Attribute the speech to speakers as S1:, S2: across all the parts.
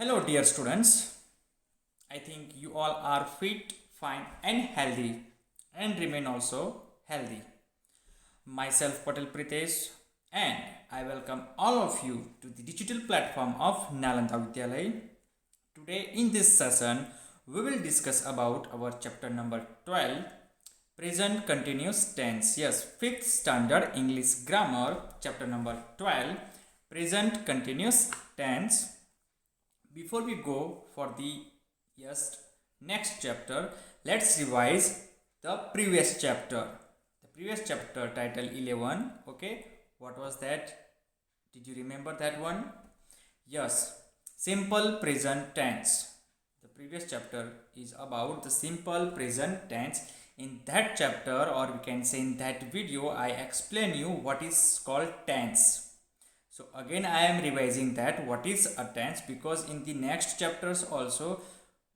S1: Hello, dear students. I think you all are fit, fine, and healthy, and remain also healthy. Myself, Patel Pritesh, and I welcome all of you to the digital platform of Nalanda Vidyalay. Today, in this session, we will discuss about our chapter number 12, present continuous tense. Yes, 5th standard English grammar, chapter number 12, present continuous tense. Before we go for the yes next chapter, let's revise the previous chapter. The previous chapter title 11. Okay, what was that? Did you remember that one? Yes, simple present tense. The previous chapter is about the simple present tense. In that chapter, or we can say in that video, I explain you what is called tense. So again I am revising that what is a tense, because in the next chapters also,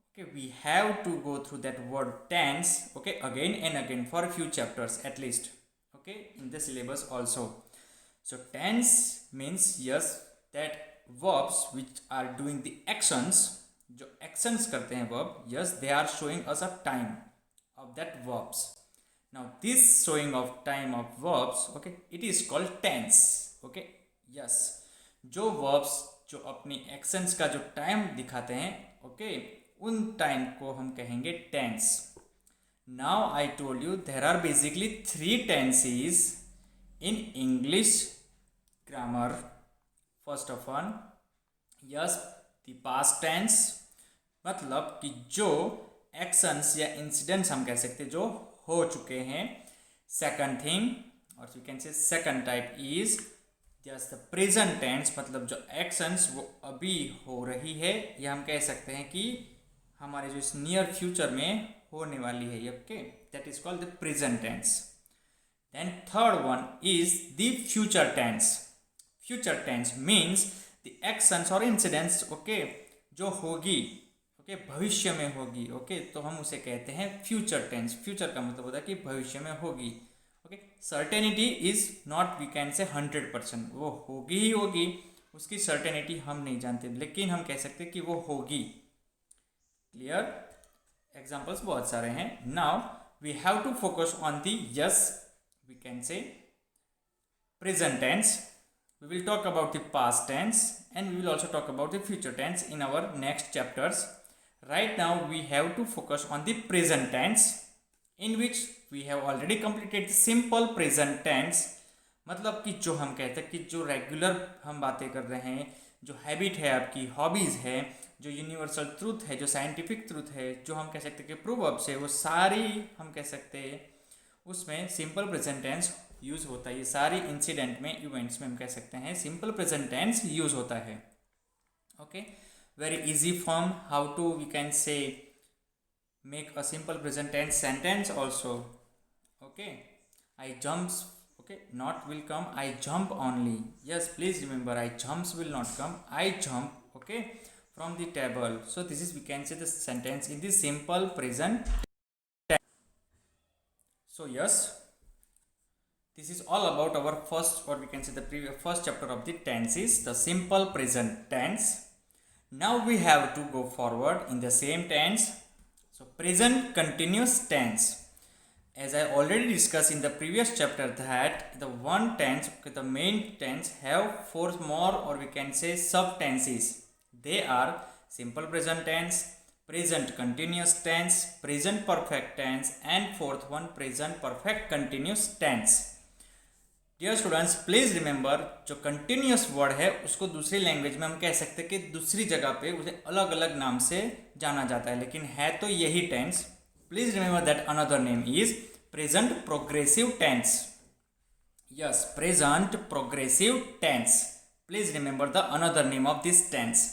S1: okay, we have to go through that word tense, okay, again and again for a few chapters at least, okay, in the syllabus also. So tense means yes, that verbs which are doing the actions, जो actions करते हैं verb, yes, they are showing us a time of that verbs. Now this showing of time of verbs, okay, it is called tense. Okay, yes, जो verbs जो अपनी actions का जो time दिखाते हैं, ओके, उन टाइम को हम कहेंगे tense. Now I told you there are basically 3 tenses in English grammar. First of all, yes, the past tense, मतलब कि जो एक्शंस या इंसिडेंट्स हम कह सकते जो हो चुके हैं. सेकंड थिंग, और you can say second type is just the present tense, मतलब जो एक्शंस वो अभी हो रही है, या हम कह सकते हैं कि हमारे जो इस नियर फ्यूचर में होने वाली है, okay, that is called the present tense. Then third one is the future tense. Future tense means the actions और इंसिडेंट्स, ओके, जो होगी, ओके, भविष्य में होगी, ओके, तो हम उसे कहते हैं फ्यूचर टेंस. फ्यूचर का मतलब होता है कि भविष्य में होगी. Okay, certainty is not, we can say 100%, वो होगी ही होगी, उसकी सर्टेनिटी हम नहीं जानते, लेकिन हम कह सकते कि वो होगी. क्लियर? एग्जाम्पल्स बहुत सारे हैं. Now we have to focus on the yes, we can say present tense. We will talk about the past tense and we will also talk about the future tense in our next chapters. Right now we have to focus on the present tense, in which we have already completed the simple present tense. मतलब कि जो हम कहते हैं कि जो regular हम बातें कर रहे हैं, जो हैबिट है आपकी, हॉबीज़ है, जो यूनिवर्सल ट्रूथ है, जो साइंटिफिक ट्रूथ है, जो हम कह सकते हैं कि प्रोवर्ब्स है, वो सारी हम कह सकते हैं उसमें सिंपल प्रेजेंट टेंस यूज़ होता है. ये सारी इंसिडेंट में, इवेंट्स में हम कह सकते हैं सिंपल प्रेजेंट टेंस यूज़ होता है. Okay, very easy form, how to we can say make a simple present tense sentence also. Okay, I jumps, okay, not will come, I jump only. Yes, please remember, I jumps will not come, I jump, okay, from the table. So this is, we can say the sentence in the simple present tense. So yes, this is all about our first, or we can say the previous first chapter of the tenses, the simple present tense. Now we have to go forward in the same tense. So present continuous tense. As I already discussed in the previous chapter that the one tense, the main tense, have 4 more, or we can say sub tenses. They are simple present tense, present continuous tense, present perfect tense, and fourth one present perfect continuous tense. Dear students, please remember, जो continuous word है उसको दूसरी language में हम कह सकते हैं कि दूसरी जगह पे उसे अलग अलग नाम से जाना जाता है, लेकिन है तो यही tense. Please remember that another name is present progressive tense. Yes, present progressive tense. Please remember the another name of this tense.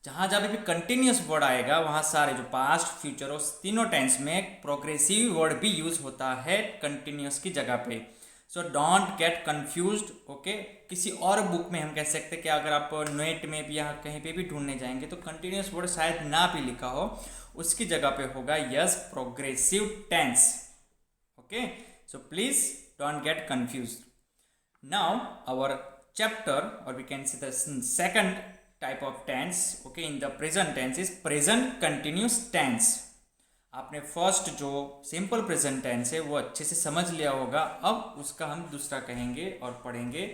S1: जहाँ जहाँ भी कंटिन्यूस वर्ड आएगा वहाँ सारे जो पास्ट, फ्यूचर और तीनों टेंस में प्रोग्रेसिव वर्ड भी यूज़ होता है कंटिन्यूस की जगह पे. So don't get confused. Okay, किसी और बुक में हम कह सकते हैं कि अगर आप नेट में भी या कहीं पे भी ढूंढने जाएंगे तो कंटिन्यूस वर्ड शायद ना भी लिखा हो, उसकी जगह पे होगा yes progressive tense. Okay, so please don't get confused. Now our chapter, or we can see the second type of tense, okay, in the present tense is present continuous tense. आपने फर्स्ट जो simple present tense है वो अच्छे से समझ लिया होगा. अब उसका हम दूसरा कहेंगे और पढ़ेंगे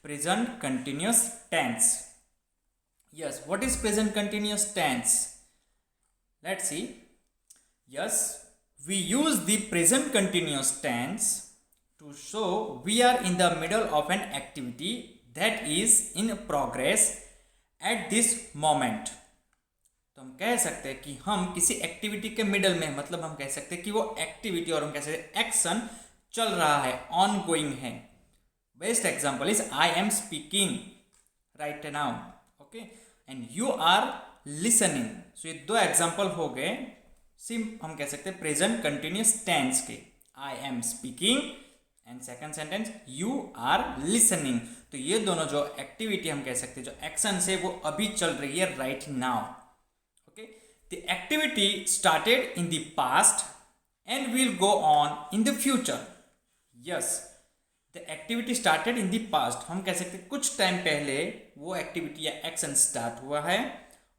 S1: present continuous tense. Yes, what is present continuous tense? Let's see. Yes, we use the present continuous tense to show we are in the middle of an activity that is in progress at this moment. तो हम कह सकते हैं कि हम किसी activity के middle में, मतलब हम कह सकते हैं कि वो एक्टिविटी और हम कह सकते हैं एक्शन चल रहा है, ऑन गोइंग है. Best example is I am speaking right now, okay, and you are listening. So ये दो एग्जाम्पल हो गए हम कह सकते हैं प्रेजेंट कंटिन्यूस टेंस के. I am speaking and second sentence you are listening. तो ये दोनों जो एक्टिविटी हम कह सकते हैं, जो एक्शन है वो अभी चल रही है right now. The activity started in the past and will go on in the future. Yes, the activity started in the past. हम कह सकते हैं कुछ टाइम पहले वो एक्टिविटी या एक्शन स्टार्ट हुआ है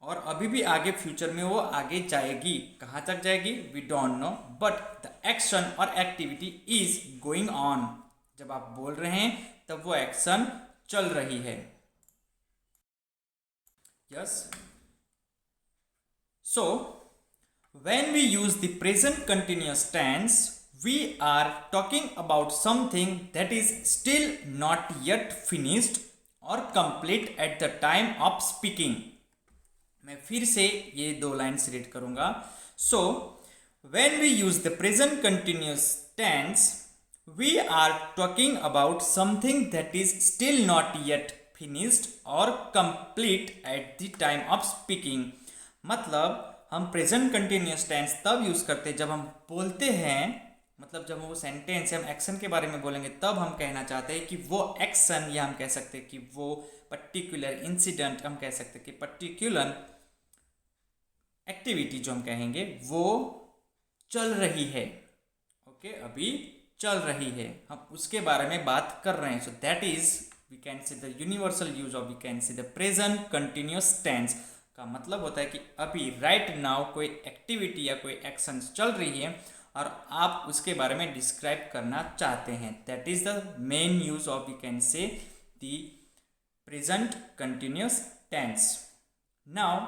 S1: और अभी भी आगे फ्यूचर में वो आगे जाएगी. कहाँ तक जाएगी we don't know, but the action और एक्टिविटी is going on. जब आप बोल रहे हैं तब वो एक्शन चल रही है. Yes. So, when we use the present continuous tense, we are talking about something that is still not yet finished or complete at the time of speaking. मैं फिर से ये दो लाइन्स रीड करूँगा. So, when we use the present continuous tense, we are talking about something that is still not yet finished or complete at the time of speaking. मतलब हम present continuous tense तब use करते हैं जब हम बोलते हैं, मतलब जब वो सेंटेंस हम एक्शन के बारे में बोलेंगे तब हम कहना चाहते हैं कि वो एक्शन, या हम कह सकते हैं कि वो पर्टिकुलर इंसिडेंट, हम कह सकते हैं कि पर्टिकुलर एक्टिविटी जो हम कहेंगे वो चल रही है. ओके, अभी चल रही है, हम उसके बारे में बात कर रहे हैं. So that is we can see the universal use of, we can see the present continuous tense. का मतलब होता है कि अभी राइट नाउ कोई एक्टिविटी या कोई एक्शन चल रही है और आप उसके बारे में डिस्क्राइब करना चाहते हैं. That is the main use of, we can say the present continuous tense. Now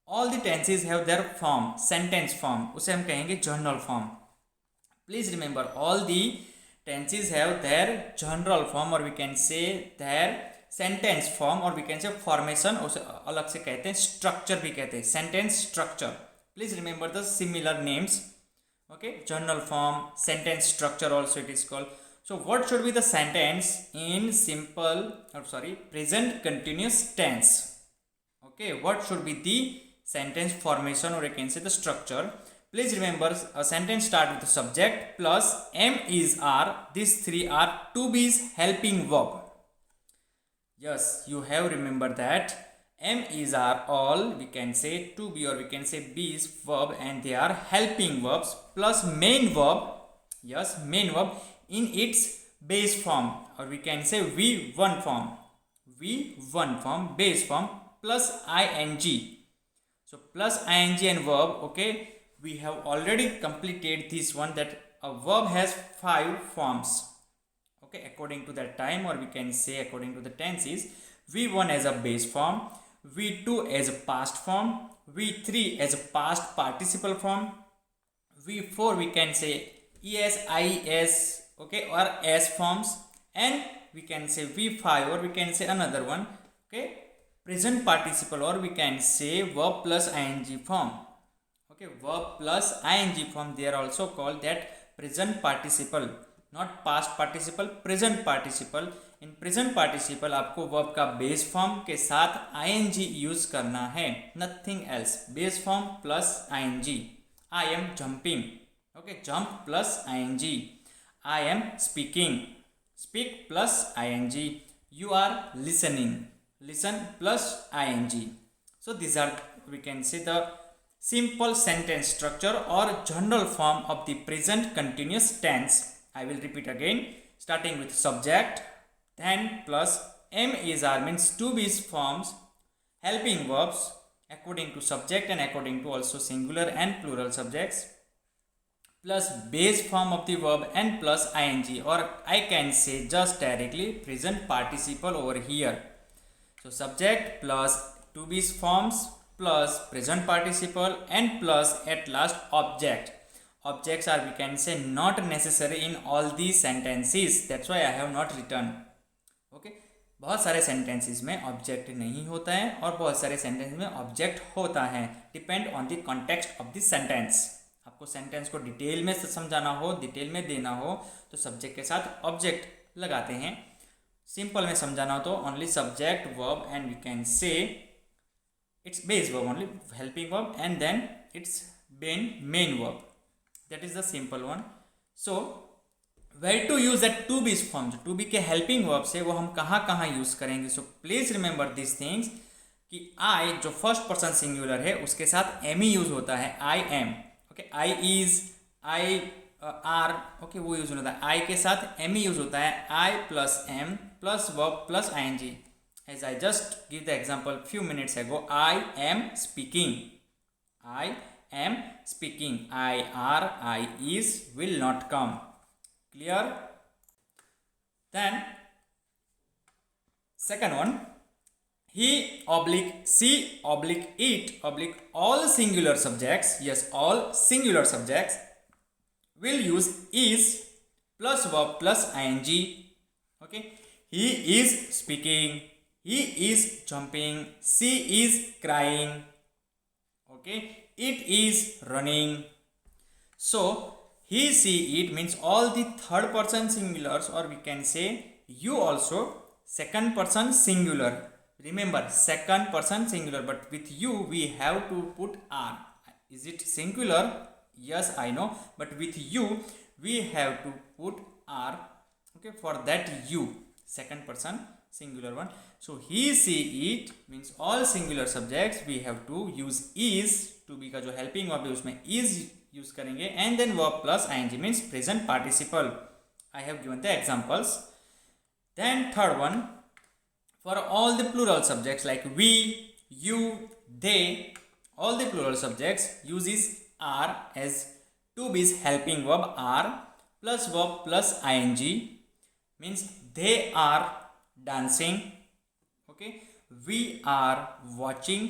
S1: all the tenses have their form, sentence form, उसे हम कहेंगे general form. Please remember all the tenses have their general form or we can say their sentence form, or we can say formation, उसे अलग से कहते हैं, structure भी कहते हैं, sentence structure. Please remember the similar names. Okay, general form, sentence structure also it is called. So what should be the sentence in simple present continuous tense? Okay, what should be the sentence formation or we can say the structure? Please remember a sentence start with the subject plus am is are. These three are to be's helping verb. Yes, you have remembered that am is are all, we can say to be or we can say be is verb and they are helping verbs plus main verb. Yes, main verb in its base form or we can say V1 form. V1 form, base form plus ing. So plus ing and verb, okay, we have already completed this one, that a verb has 5 forms. Okay, according to the time or we can say according to the tenses. V1 as a base form, V2 as a past form, V3 as a past participle form, V4 we can say es, is, okay, or s forms, and we can say V5 or we can say another one, okay, present participle or we can say verb plus ing form. Okay, verb plus ing form, they are also called that present participle. Not past participle, present participle. In present participle आपको verb का base form के साथ ING use करना है, nothing else. Base form plus ING. I am jumping, okay, jump plus ING. I am speaking, speak plus ING. You are listening, listen plus ING. So this are we can say the simple sentence structure or general form of the present continuous tense. I will repeat again, starting with subject, then plus am is are means to be forms, helping verbs according to subject and according to also singular and plural subjects, plus base form of the verb and plus ing, or I can say just directly present participle over here. So subject plus to be forms plus present participle and plus at last object. Objects are, we can say, not necessary in all these sentences, that's why I have not written. Okay, बहुत सारे sentences में object नहीं होता है और बहुत सारे sentence में ऑब्जेक्ट होता है, depend on the context of the sentence. आपको सेंटेंस को डिटेल में समझाना हो, डिटेल में देना हो तो सब्जेक्ट के साथ ऑब्जेक्ट लगाते हैं. सिंपल में समझाना हो तो only subject verb and we can say it's base verb only, helping verb and then it's main verb. That is the simple one. So where to use that to be form, जो to be के helping verb से वो हम कहाँ कहाँ use करेंगे. So please remember this things कि I जो फर्स्ट पर्सन सिंगुलर है उसके साथ एम ही यूज होता है, I am. Okay, I is, I R, okay, वो यूज होता है. आई के साथ एम ही यूज होता है, I plus am plus verb plus I N G. As I just give the example few minutes ago, I am speaking, I am speaking, I are, I is will not come. Clear? Then second one, he oblique she oblique it oblique all singular subjects, yes, all singular subjects will use is plus verb plus ing. Okay, he is speaking, he is jumping, she is crying, okay, it is running. So he, she, it means all the third person singulars, or we can say you also second person singular. Remember, second person singular, but with you we have to put r. Is it singular? Yes, I know, but with you we have to put r. Okay, for that you, second person singular one. So he, she, it means all singular subjects we have to use is. To be का जो helping verb है उसमें is use करेंगे and then verb plus ING means present participle. I have given the examples. Then third one, for all the plural subjects like we, you, they, all the plural subjects use is are as to be's helping verb, are plus verb plus ING means they are dancing. Okay, we are watching,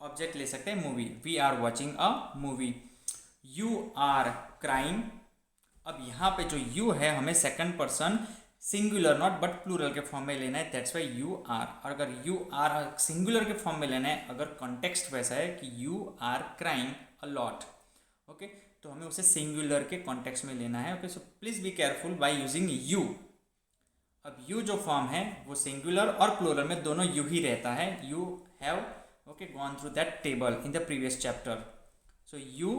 S1: object ले सकते हैं movie, we are watching a movie. You are crying. अब यहाँ पे जो you है हमें second person singular not but plural के फॉर्म में लेना है, दैट्स वाई यू आर. और अगर यू आर सिंगुलर के फॉर्म में लेना है, अगर कॉन्टेक्स्ट वैसा है कि you are crying a lot, okay, तो हमें उसे सिंगुलर के कॉन्टेक्स्ट में लेना है. Okay, so please be careful by using you. अब यू जो फॉर्म है वो सिंगुलर और प्लूरल में दोनों यू ही रहता है. You have okay gone through that table in the previous chapter. So you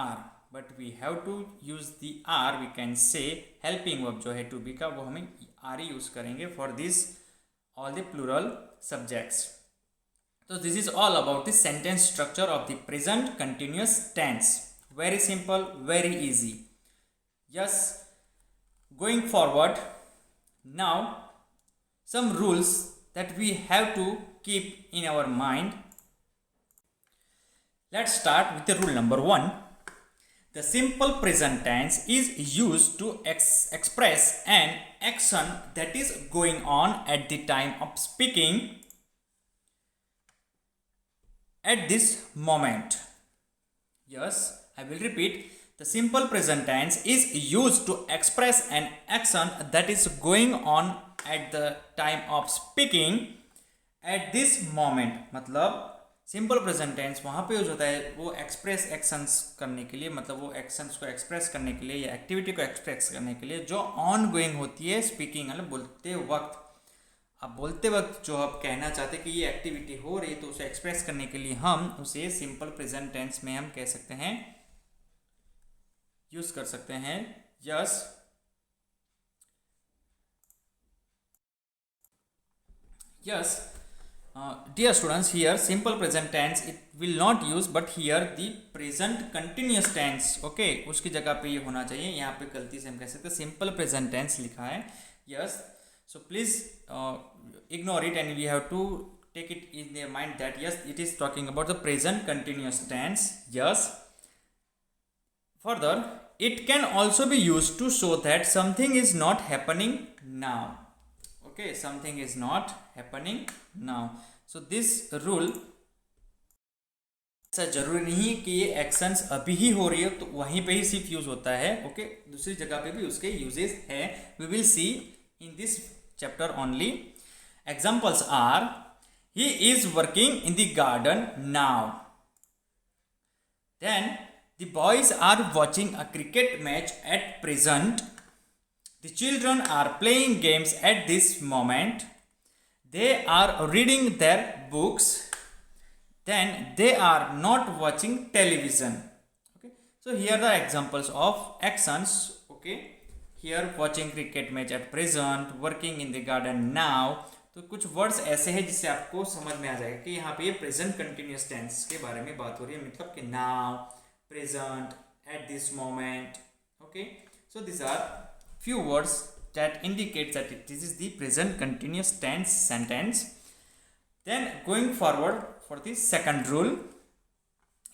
S1: are, but we have to use the are. We can say helping verb जो है to be का वो हमें are ही use करेंगे for this all the plural subjects. So this is all about the sentence structure of the present continuous tense. Very simple, very easy. Yes, going forward now some rules that we have to keep in our mind. Let's start with the rule number 1. The simple present tense is used to express an action that is going on at the time of speaking at this moment. Yes, I will repeat. The simple present tense is used to express an action that is going on at the time of speaking at this moment. मतलब simple present tense वहाँ पे use होता है वो express actions करने के लिए, मतलब वो एक्शंस को एक्सप्रेस करने के लिए या एक्टिविटी को एक्सप्रेस करने के लिए जो ऑन गोइंग होती है स्पीकिंग, मतलब बोलते वक्त. अब बोलते वक्त जो आप कहना चाहते कि ये एक्टिविटी हो रही है तो उसे एक्सप्रेस करने के लिए हम उसे सिंपल प्रेजेंट टेंस में हम कह सकते हैं, यूज कर सकते हैं. Yes, yes, dear students, here simple present tense it will not use, but here the present continuous tense, okay, उसकी जगह पे ये होना चाहिए. यहाँ पे गलती से हम कह सकते हैं simple present tense लिखा है. Yes, so please ignore it and we have to take it in their mind that yes, it is talking about the present continuous tense. Yes. Further, it can also be used to show that something is not happening now. Okay, something is not happening now. So this rule, ऐसा जरूरी नहीं कि ये actions अभी ही हो रही है तो वहीं पे ही सिर्फ यूज होता है. ओके, दूसरी जगह पे भी उसके यूजेस है. We will see in this chapter only. Examples are, he is working in the garden now. Then the boys are watching a cricket match at present. The children are playing games at this moment. They are reading their books. Then they are not watching television. Okay, so here are the examples of actions. Okay, here watching cricket match at present, working in the garden now. तो कुछ words ऐसे हैं जिससे आपको समझ में आ जाएगा कि यहाँ पे ये प्रेजेंट कंटिन्यूअस टेंस के बारे में बात हो रही है. मतलब कि now, present, at this moment. Okay, so these are few words that indicate that this is the present continuous tense sentence. Then going forward for the second rule,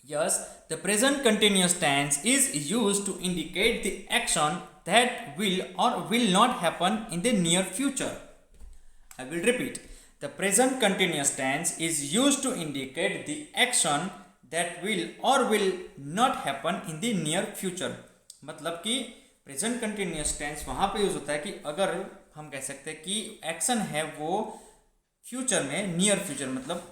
S1: yes, the present continuous tense is used to indicate the action that will or will not happen in the near future. I will repeat, the present continuous tense is used to indicate the action that will or will not happen in the near future. मतलब कि present continuous tense वहाँ पे use होता है कि अगर हम कह सकते हैं कि एक्शन है वो फ्यूचर में, नियर फ्यूचर मतलब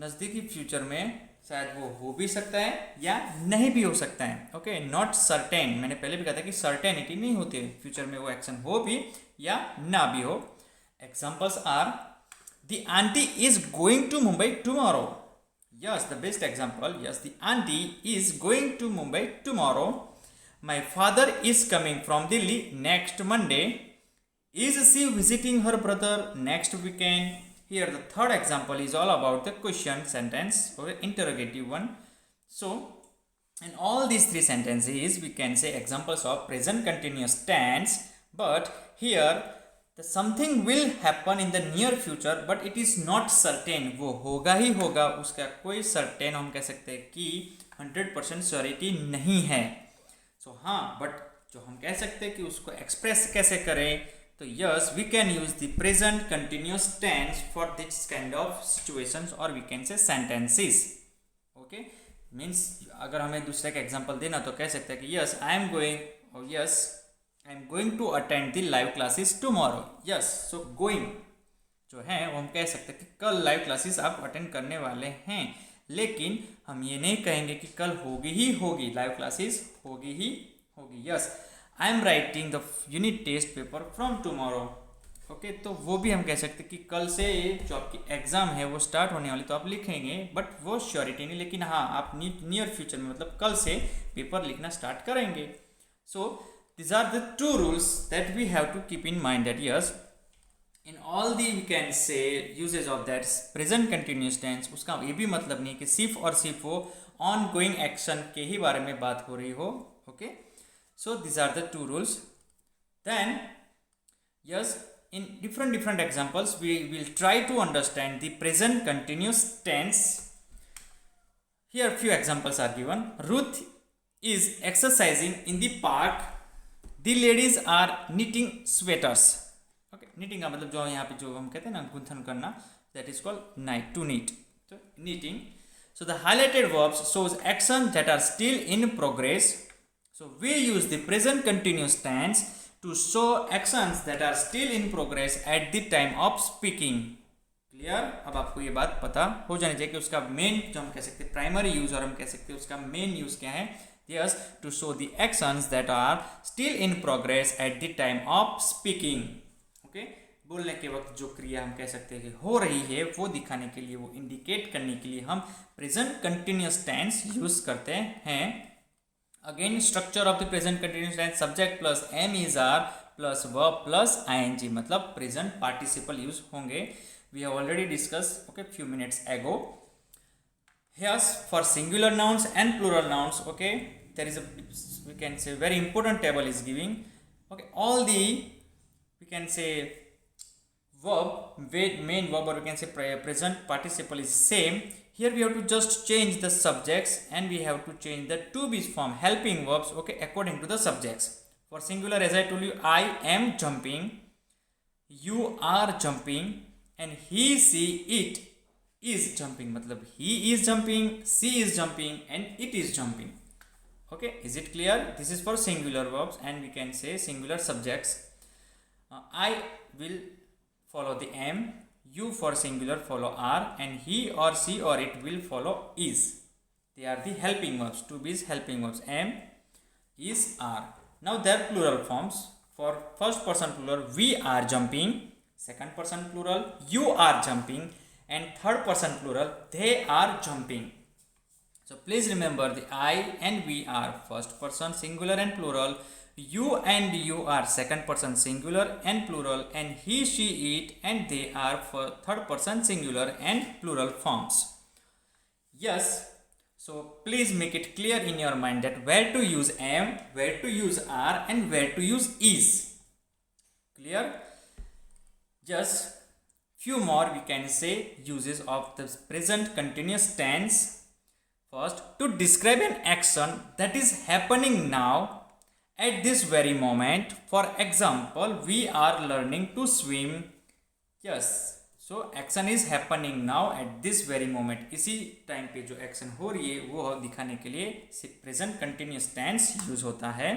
S1: नज़दीकी फ्यूचर में शायद वो हो भी सकता है या नहीं भी हो सकता है. Okay, not certain. मैंने पहले भी कहा था कि सर्टेनिटी नहीं होती है फ्यूचर में वो एक्शन हो भी या ना भी हो. Examples are, the aunty is going to Mumbai tomorrow. Yes, the best example. Yes, the auntie is going to Mumbai tomorrow. My father is coming from Delhi next Monday. Is she visiting her brother next weekend? Here the third example is all about the question sentence or interrogative one. So, in all these three sentences, we can say examples of present continuous tense. But here, the something will happen in the near future, but it is not certain. वो होगा ही होगा, उसका कोई certain हम कह सकते हैं कि 100% श्योरिटी नहीं है. So हाँ, but जो हम कह सकते हैं कि उसको एक्सप्रेस कैसे करें, तो yes, we can use the present continuous tense for this kind of situations or we can say sentences. Okay, means अगर हमें दूसरे का एग्जांपल देना तो कह सकते हैं कि yes, I am going, or yes, I am going to attend the live classes tomorrow. Yes, so going जो है वो हम कह सकते हैं कि कल लाइव क्लासेस आप अटेंड करने वाले हैं, लेकिन हम ये नहीं कहेंगे कि कल होगी ही होगी, लाइव क्लासेस होगी ही होगी. Yes, I am writing the unit test paper from tomorrow. Okay, तो वो भी हम कह सकते हैं कि कल से जो आपकी एग्जाम है वो स्टार्ट होने वाली, तो आप लिखेंगे बट वो श्योरिटी नहीं, लेकिन हाँ आप नियर फ्यूचर में मतलब कल से पेपर लिखना स्टार्ट करेंगे. सो these are the two rules that we have to keep in mind, that yes, in all the we can say uses of that present continuous tense, उसका ये भी मतलब नहीं कि सिर्फ और सिर्फ वो ऑन गोइंग एक्शन के ही बारे में बात हो रही हो. Okay, so these are the two rules. Then yes, in different examples we will try to understand the present continuous tense. Here few examples are given. Ruth is exercising in the park. The ladies are knitting sweaters. Okay, knitting का मतलब जो यहाँ पे जो हम कहते हैं ना गुंथन करना, that is called knit, to knit. So knitting. So the highlighted verbs shows actions that are still in progress. So we use the present continuous tense to show actions that are still in progress at the time of speaking. Clear? अब आपको ये बात पता हो जानी चाहिए कि उसका मेन जो हम कह सकते हैं प्राइमरी यूज और हम कह सकते हैं उसका मेन यूज क्या है. Yes, to show the actions that are still in progress at the time of speaking. Okay, बोलने के वक्त जो क्रिया हम कह सकते हैं कि हो रही है वो दिखाने के लिए, वो इंडिकेट करने के लिए हम प्रेजेंट कंटिन्यूअस टेंस यूज करते हैं. Again structure of the present continuous tense, subject plus am is are plus verb plus ING, मतलब प्रेजेंट पार्टिसिपल यूज होंगे. We have already discuss okay few minutes ago. Yes, for singular nouns and plural nouns, okay, there is a, we can say, very important table is giving. Okay, all the we can say verb with main verb, or we can say present participle is same. Here we have to just change the subjects and we have to change the to be form helping verbs, okay, according to the subjects. For singular, as I told you, I am jumping, you are jumping, and he, she, it is jumping. मतलब he is jumping, she is jumping, and it is jumping. Okay, is it clear? This is for singular verbs, and we can say singular subjects. I will follow the am, you for singular follow are, and he or she or it will follow is. They are the helping verbs. To be is helping verbs. Am, is, are. Now their plural forms. For first person plural, we are jumping. Second person plural, you are jumping. And third person plural, they are jumping. So please remember the I and we are first person singular and plural. You and you are second person singular and plural, and he, she, it, and they are for third person singular and plural forms. Yes, so please make it clear in your mind that where to use am, where to use are, and where to use is. Clear? Just few more we can say uses of the present continuous tense. First, to describe an action that is happening now at this very moment. For example, we are learning to swim. Yes, so action is happening now at this very moment. इसी time पे जो action हो रही है वो दिखाने के लिए प्रेजेंट कंटिन्यूस टेंस यूज होता है.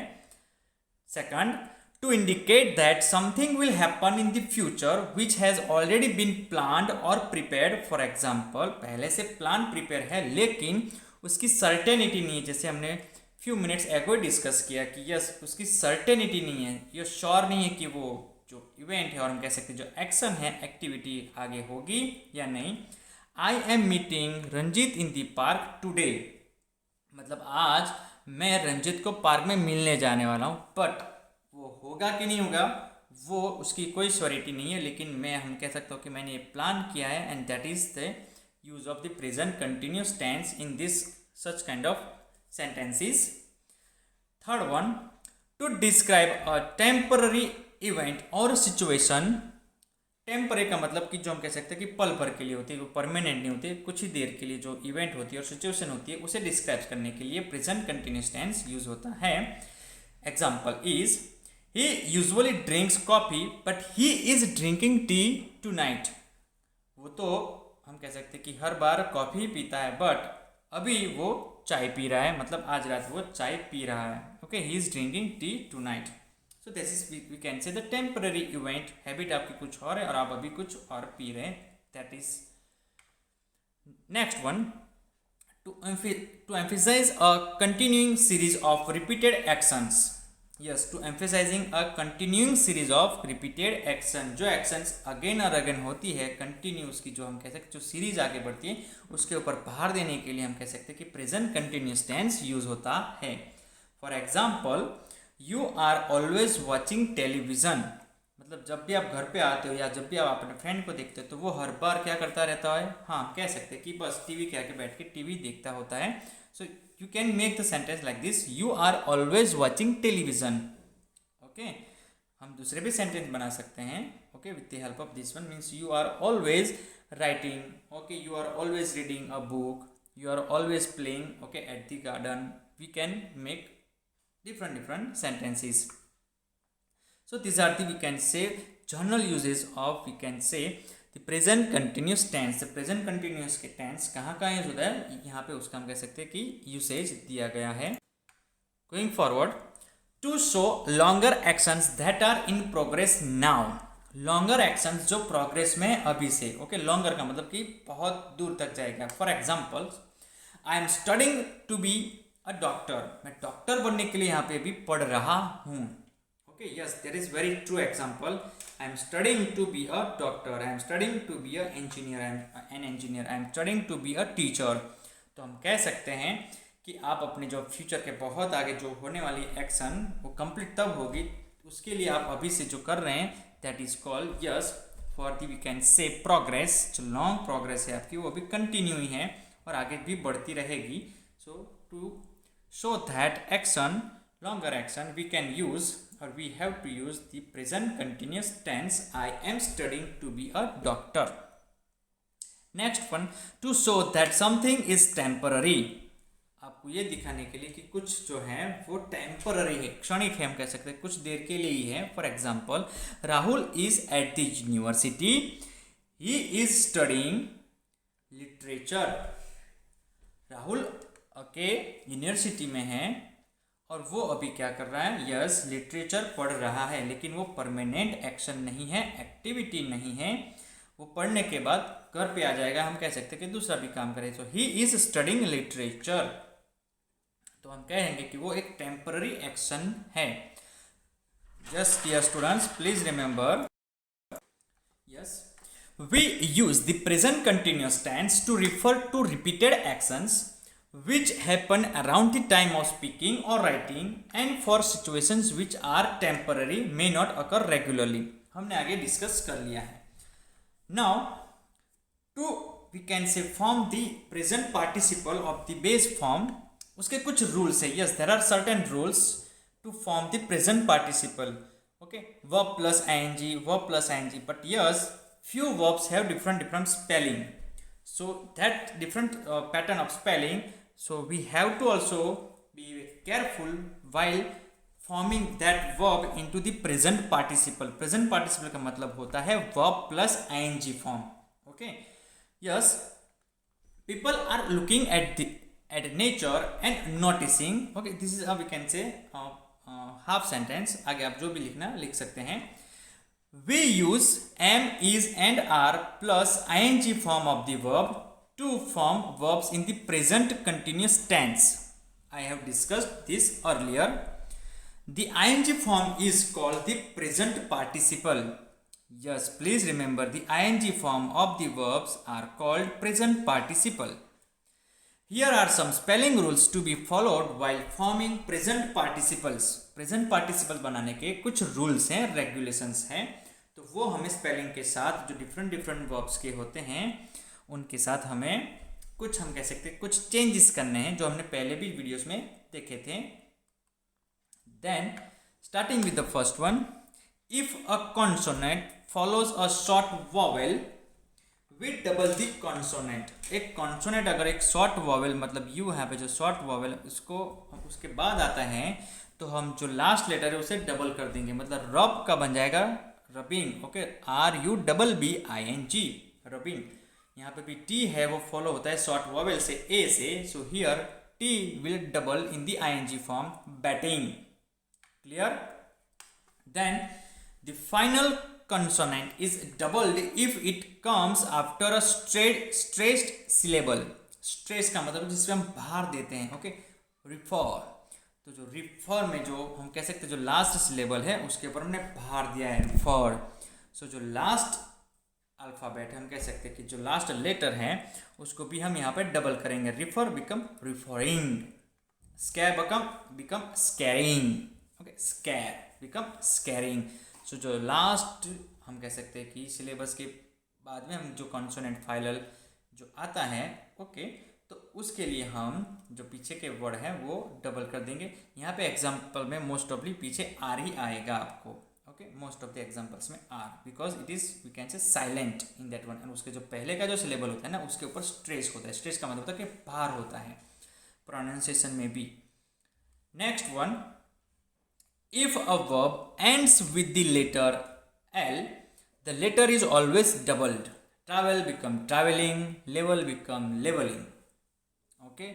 S1: Second, to indicate that something will happen in the future which has already been planned or prepared. For example, पहले से प्लान प्रिपेयर है लेकिन उसकी सर्टेनिटी नहीं है. जैसे हमने फ्यू मिनट्स एगो डिस्कस किया कि यस उसकी सर्टेनिटी नहीं है, ये श्योर नहीं है कि वो जो इवेंट है और हम कह सकते हैं जो एक्शन है एक्टिविटी आगे होगी या नहीं. I am meeting Ranjit in the park today. मतलब आज मैं रंजीत को पार्क में मिलने जाने वाला हूँ, बट वो होगा कि नहीं होगा वो उसकी कोई श्योरिटी नहीं है, लेकिन हम कह सकते हो कि मैंने ये प्लान किया है. And that is the use of the present continuous tense in this such kind of sentences. Third one, to describe a temporary event or situation. Temporary का मतलब कि जो हम कह सकते हैं कि पल भर के लिए होती है, वो परमानेंट नहीं होती है, कुछ ही देर के लिए जो इवेंट होती है और सिचुएशन होती है उसे डिस्क्राइब करने के लिए प्रेजेंट कंटिन्यूस टेंस यूज होता है. Example is, he usually drinks coffee but he is drinking tea tonight. वो तो हम कह सकते हैं कि हर बार कॉफी पीता है बट अभी वो चाय पी रहा है, मतलब आज रात वो चाय पी रहा है. Okay, he is drinking tea tonight. So this is we can say the temporary event. Habit आपकी कुछ और है और आप अभी कुछ और पी रहे हैं. That is next one, to emphasize a continuing series of repeated actions. Yes, to emphasizing a continuing series of repeated action. जो एक्शंस अगेन और अगेन होती है कंटिन्यूस की, जो हम कह सकते हैं जो सीरीज आगे बढ़ती है उसके ऊपर भार देने के लिए हम कह सकते हैं कि प्रेजेंट कंटिन्यूस टेंस यूज होता है. For example, you are always watching television. मतलब जब भी आप घर पे आते हो या जब भी आप अपने फ्रेंड को देखते हो तो वो हर बार क्या करता रहता है. हाँ, कह सकते हैं कि बस टीवी के आगे बैठ के टीवी देखता होता है. सो you can make the sentence like this, you are always watching television. Okay, हम दूसरे भी सेंटेंस बना सकते हैं. Okay, with the help of this one means you are always writing. Okay, you are always reading a book. You are always playing. Okay, at the garden. We can make different sentences. So these are the we can say general uses of we can say the present continuous tense. The present continuous के tense कहाँ use होता है, यहाँ पे उसका हम कह सकते हैं कि यूसेज दिया गया है. Going forward, to show longer actions that are in progress now. longer actions जो progress में अभी से. Okay, longer का मतलब कि बहुत दूर तक जाएगा. For example, I am studying to be a doctor. मैं डॉक्टर बनने के लिए यहाँ पे भी पढ़ रहा हूँ. Okay, yes, that is very true example. I am studying to be a doctor. I am studying to be an engineer. I am an engineer. I am studying to be a teacher. तो हम कह सकते हैं कि आप अपने जो future के बहुत आगे जो होने वाली एक्शन वो कंप्लीट तब होगी, उसके लिए आप अभी से जो कर रहे हैं that is called yes for the we can say progress. जो लॉन्ग प्रोग्रेस है आपकी वो भी कंटिन्यू ही है और आगे भी बढ़ती रहेगी. So to show that action longer action, we can use or we have to use the present continuous tense. I am studying to be a doctor. Next one, to show that something is temporary. आपको ये दिखाने के लिए कि कुछ जो है वो टेम्पररी है, क्षणिक है, हम कह सकते हैं कुछ देर के लिए ही है. For example, Rahul is at the university, he is studying literature. Rahul okay university में है और वो अभी क्या कर रहा है, यस लिटरेचर पढ़ रहा है. लेकिन वो परमानेंट एक्शन नहीं है, एक्टिविटी नहीं है. वो पढ़ने के बाद घर पे आ जाएगा, हम कह सकते हैं कि दूसरा भी काम करे. तो ही इज स्टडिंग लिटरेचर, तो हम कहेंगे कि वो एक टेम्पररी एक्शन है. Just dear students, please remember, yes we use the present continuous tense to refer to repeated actions which happen around the time of speaking or writing and for situations which are temporary, may not occur regularly. हमने आगे discuss कर लिया है. Now to we can say form the present participle of the base form. उसके कुछ rules है. Yes, there are certain rules to form the present participle. Okay, verb plus ing, verb plus ing. But yes, few verbs have different spelling. So that different pattern of spelling. So we have to also be careful while forming that verb into the present participle. Present participle का मतलब होता है verb plus ing form. Okay. Yes. People are looking at nature and noticing. Okay. This is how we can say half sentence. आगे आप जो भी लिखना लिख सकते हैं. We use am, is and are plus ing form of the verb to form verbs in the present continuous tense. I have discussed this earlier. The ing form is called the present participle. Yes, please remember the ing form of the verbs are called present participle. Here are some spelling rules to be followed while forming present participles. Present participle बनाने के कुछ rules हैं, regulations हैं. तो वो हमें spelling के साथ जो different verbs के होते हैं उनके साथ हमें कुछ, हम कह सकते हैं कुछ चेंजेस करने हैं जो हमने पहले भी वीडियोस में देखे थे. Then starting with the first one, if a consonant follows a short vowel we double the consonant. एक कॉन्सोनेंट अगर एक शॉर्ट वॉवेल मतलब यू है पे जो शॉर्ट वॉवेल उसको उसके बाद आता है तो हम जो लास्ट लेटर है उसे डबल कर देंगे. मतलब रब का बन जाएगा रबिंग. Okay, RUBBING rubbing. यहाँ पे भी टी है वो फॉलो होता है शॉर्ट वॉवेल से ए से. So here T will double in the ing form batting. Clear? Then the final consonant is doubled if it comes after a stressed syllable. Stress का मतलब जिसमें हम भार देते हैं. Okay, refer. तो जो रिफर में जो हम कह सकते हैं जो लास्ट सिलेबल है उसके ऊपर हमने भार दिया है रिफर. सो जो लास्ट अल्फ़ाबेट हम कह सकते हैं कि जो लास्ट लेटर है उसको भी हम यहाँ पे डबल करेंगे. Refer become referring, scare become scaring. Okay, scare become scaring. So जो लास्ट हम कह सकते हैं कि सिलेबस के बाद में हम जो कॉन्सोनेंट फाइनल जो आता है, ओके, तो उसके लिए हम जो पीछे के वर्ड हैं वो डबल कर देंगे. यहाँ पे एग्जाम्पल में मोस्ट ऑफली पीछे आर ही आएगा आपको. Okay, most of the examples में are because it is we can say silent in that one. And उसके जो पहले का जो सिलेबल होता है ना उसके ऊपर स्ट्रेस होता है. स्ट्रेस का मतलब होता है कि भार होता है प्रोनाउंसिएशन में भी. Next one, if a verb ends with the letter L the letter is always doubled. Travel become travelling, level become levelling. Okay,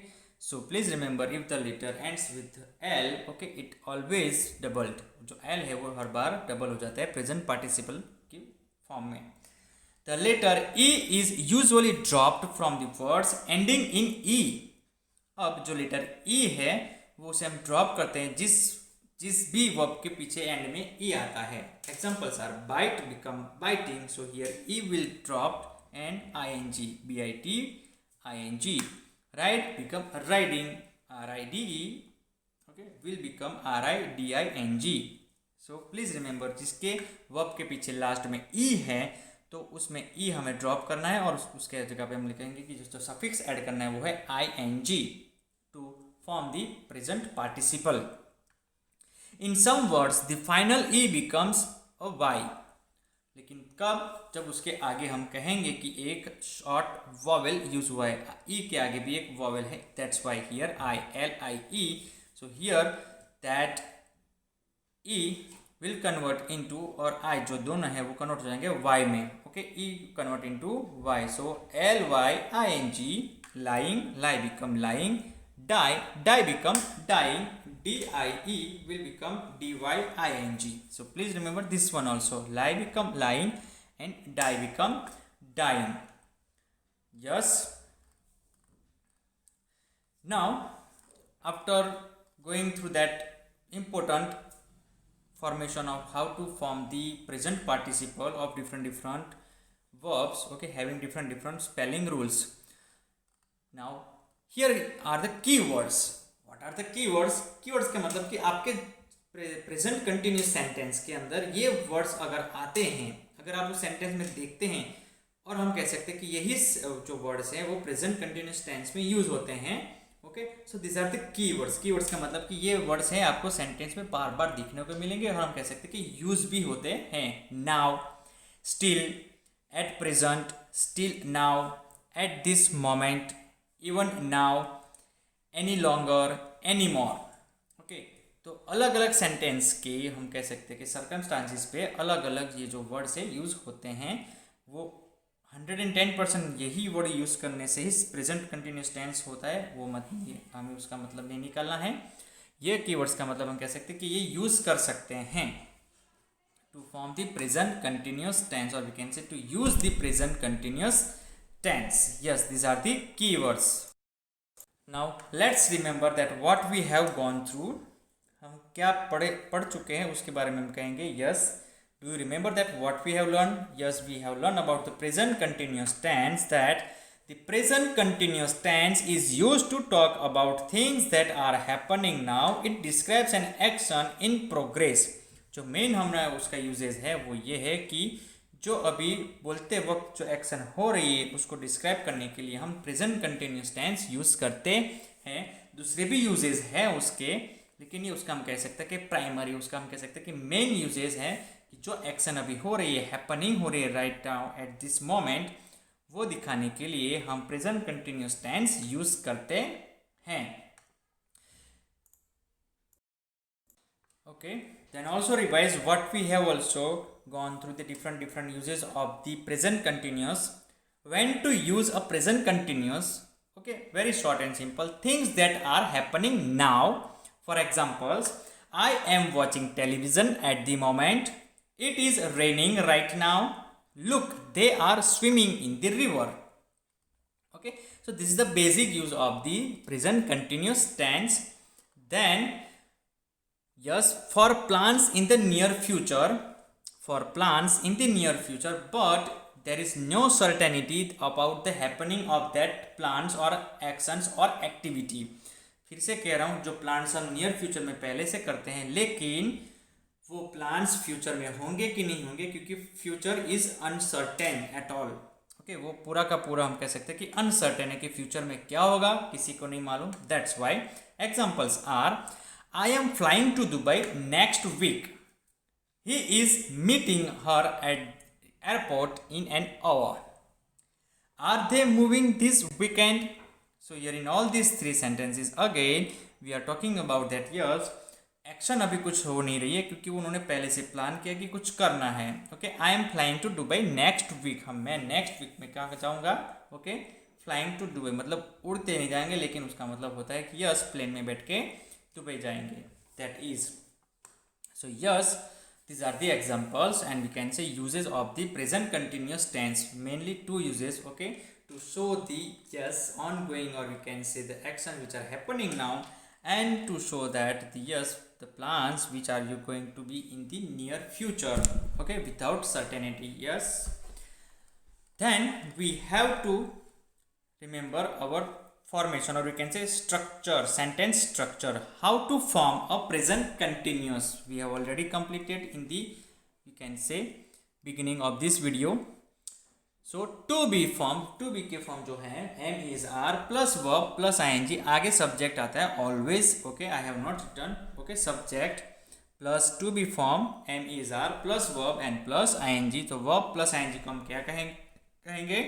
S1: so please remember if the letter ends with L, okay, it always doubled. जो L है वो हर बार double हो जाता है present participle की form में. The letter E is usually dropped from the words ending in E. अब जो लेटर E है वो उसे हम ड्रॉप करते हैं जिस भी वर्ब के पीछे एंड में E आता है. Examples are bite become biting, so here E will dropped and ing, BIT ing. Ride become riding, RIDE, okay, will become RIDING. So please remember जिसके वर्ब के पीछे लास्ट में E है तो उसमें E हमें ड्रॉप करना है और उसके जगह पे हम लिखेंगे कि जो सफिक्स ऐड करना है वो है ING to form the present participle. In some words the final E becomes a Y, लेकिन कब, जब उसके आगे हम कहेंगे कि एक शॉर्ट वॉवेल यूज हुआ है, ई के आगे भी एक वॉवेल है, that's why here I, L I E, so here that E will convert into, और आई जो दोनों है वो कन्वर्ट हो जाएंगे वाई में, okay, E convert into Y, so L Y I N G, lying, lie become lying, die, die become dying, D-I-E will become D-Y-I-N-G. So please remember this one also. Lie become lying and die become dying. Yes. Now, after going through that important formation of how to form the present participle of different verbs, okay, having different spelling rules. Now, here are the keywords. What are the keywords? Keywords का मतलब कि आपके present continuous sentence के अंदर ये words अगर आते हैं, अगर आप उस सेंटेंस में देखते हैं, और हम कह सकते हैं कि यही जो वर्ड्स हैं वो प्रेजेंट कंटिन्यूस टेंस में यूज होते हैं, okay, so this are the keywords. Keywords का मतलब कि ये वर्ड्स हैं आपको सेंटेंस में बार बार दिखने को मिलेंगे, और हम कह सकते हैं कि यूज भी होते हैं. Now, still, at present, still now, at this moment, even now, any longer, any more, okay. तो अलग अलग सेंटेंस के हम कह सकते हैं कि सर्कमस्टांसिस पे अलग अलग ये जो वर्ड्स है यूज होते हैं. वो 110% यही वर्ड यूज करने से ही प्रेजेंट कंटिन्यूस टेंस होता है, वो हमें उसका मतलब नहीं निकालना है. ये कीवर्ड्स का मतलब हम कह सकते हैं कि ये यूज कर सकते हैं to form the present continuous tense, or we can say to use the present continuous tense. Yes, these are the keywords. Now let's remember that what we have gone through. हम क्या पढ़ चुके हैं उसके बारे में हम कहेंगे. Yes, do you remember that what we have learned? Yes, we have learned about the present continuous tense, that the present continuous tense is used to talk about things that are happening now. It describes an action in progress. जो main हमारा उसका usage है वो ये है कि जो अभी बोलते वक्त जो एक्शन हो रही है उसको डिस्क्राइब करने के लिए हम प्रेजेंट कंटिन्यूस टेंस यूज करते हैं. दूसरे भी यूजेस हैं उसके, लेकिन ये उसका हम कह सकते हैं कि प्राइमरी, उसका हम कह सकते हैं कि मेन यूजेस है कि जो एक्शन अभी हो रही है, हैपनिंग हो रही है right now at this moment, वो दिखाने के लिए हम प्रेजेंट कंटिन्यूस टेंस यूज करते हैं. Okay, then also revise what we have also gone through the different uses of the present continuous. When to use a present continuous? Okay, very short and simple. Things that are happening now. For examples, I am watching television at the moment. It is raining right now. Look, they are swimming in the river. Okay, so this is the basic use of the present continuous tense. Then yes, for plans in the near future, but there is no certainty about the happening of that plans or actions or activity. फिर से कह रहा हूँ, जो plans हम near future में पहले से करते हैं, लेकिन वो प्लान्स फ्यूचर में होंगे कि नहीं होंगे, क्योंकि future is uncertain at all. Okay, वो पूरा का पूरा हम कह सकते हैं कि अनसर्टेन है, कि फ्यूचर में क्या होगा किसी को नहीं मालूम. That's why examples are, I am flying to Dubai next week. He is meeting her at airport in an hour. Are they moving this weekend? So here in all these three sentences again we are talking about that. Yes, action अभी कुछ हो नहीं रही है क्योंकि उन्होंने पहले से प्लान किया कि कुछ करना है. Okay, I am flying to Dubai next week. मैं नेक्स्ट वीक में क्या जाऊँगा. ओके, फ्लाइंग टू दुबई मतलब उड़ते नहीं जाएंगे, लेकिन उसका मतलब होता है कि यस, प्लेन में बैठ के दुबई जाएंगे. That is, so yes, these are the examples, and we can say uses of the present continuous tense. Mainly two uses, okay, to show the yes ongoing, or we can say the action which are happening now, and to show that the yes, the plans which are you going to be in the near future, okay, without certainty. Yes, then we have to remember our formation, or we can say structure, sentence structure, how to form a present continuous. We have already completed in the, you can say, beginning of this video. So to be form, to be के form जो है am is are plus verb plus ing, आगे subject आता है always. Okay, I have not written, okay, subject plus to be form am is are plus verb and plus ING. तो verb plus ING को हम क्या कहेंगे?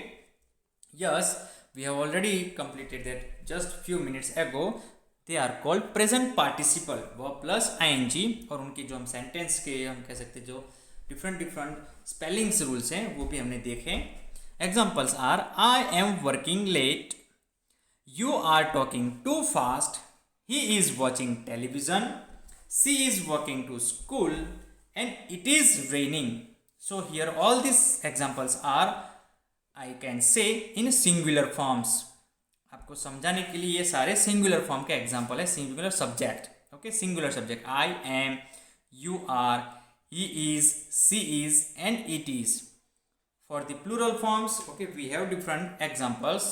S1: Yes, we have already completed that just few minutes ago. They are called present participle, verb plus ING. और उनकी जो हम sentence के हम कह सकते जो डिफरेंट स्पेलिंग्स रूल्स हैं वो भी हमने देखे। Examples are I am working late, you are talking too fast, he is watching television, she is walking to school, and it is raining. So here all these examples are, I can say, in singular forms. आपको समझाने के लिए ये सारे singular form के example है। Singular subject, okay, singular subject I am, you are, he is, she is and it is. For the plural forms, okay, we have different examples,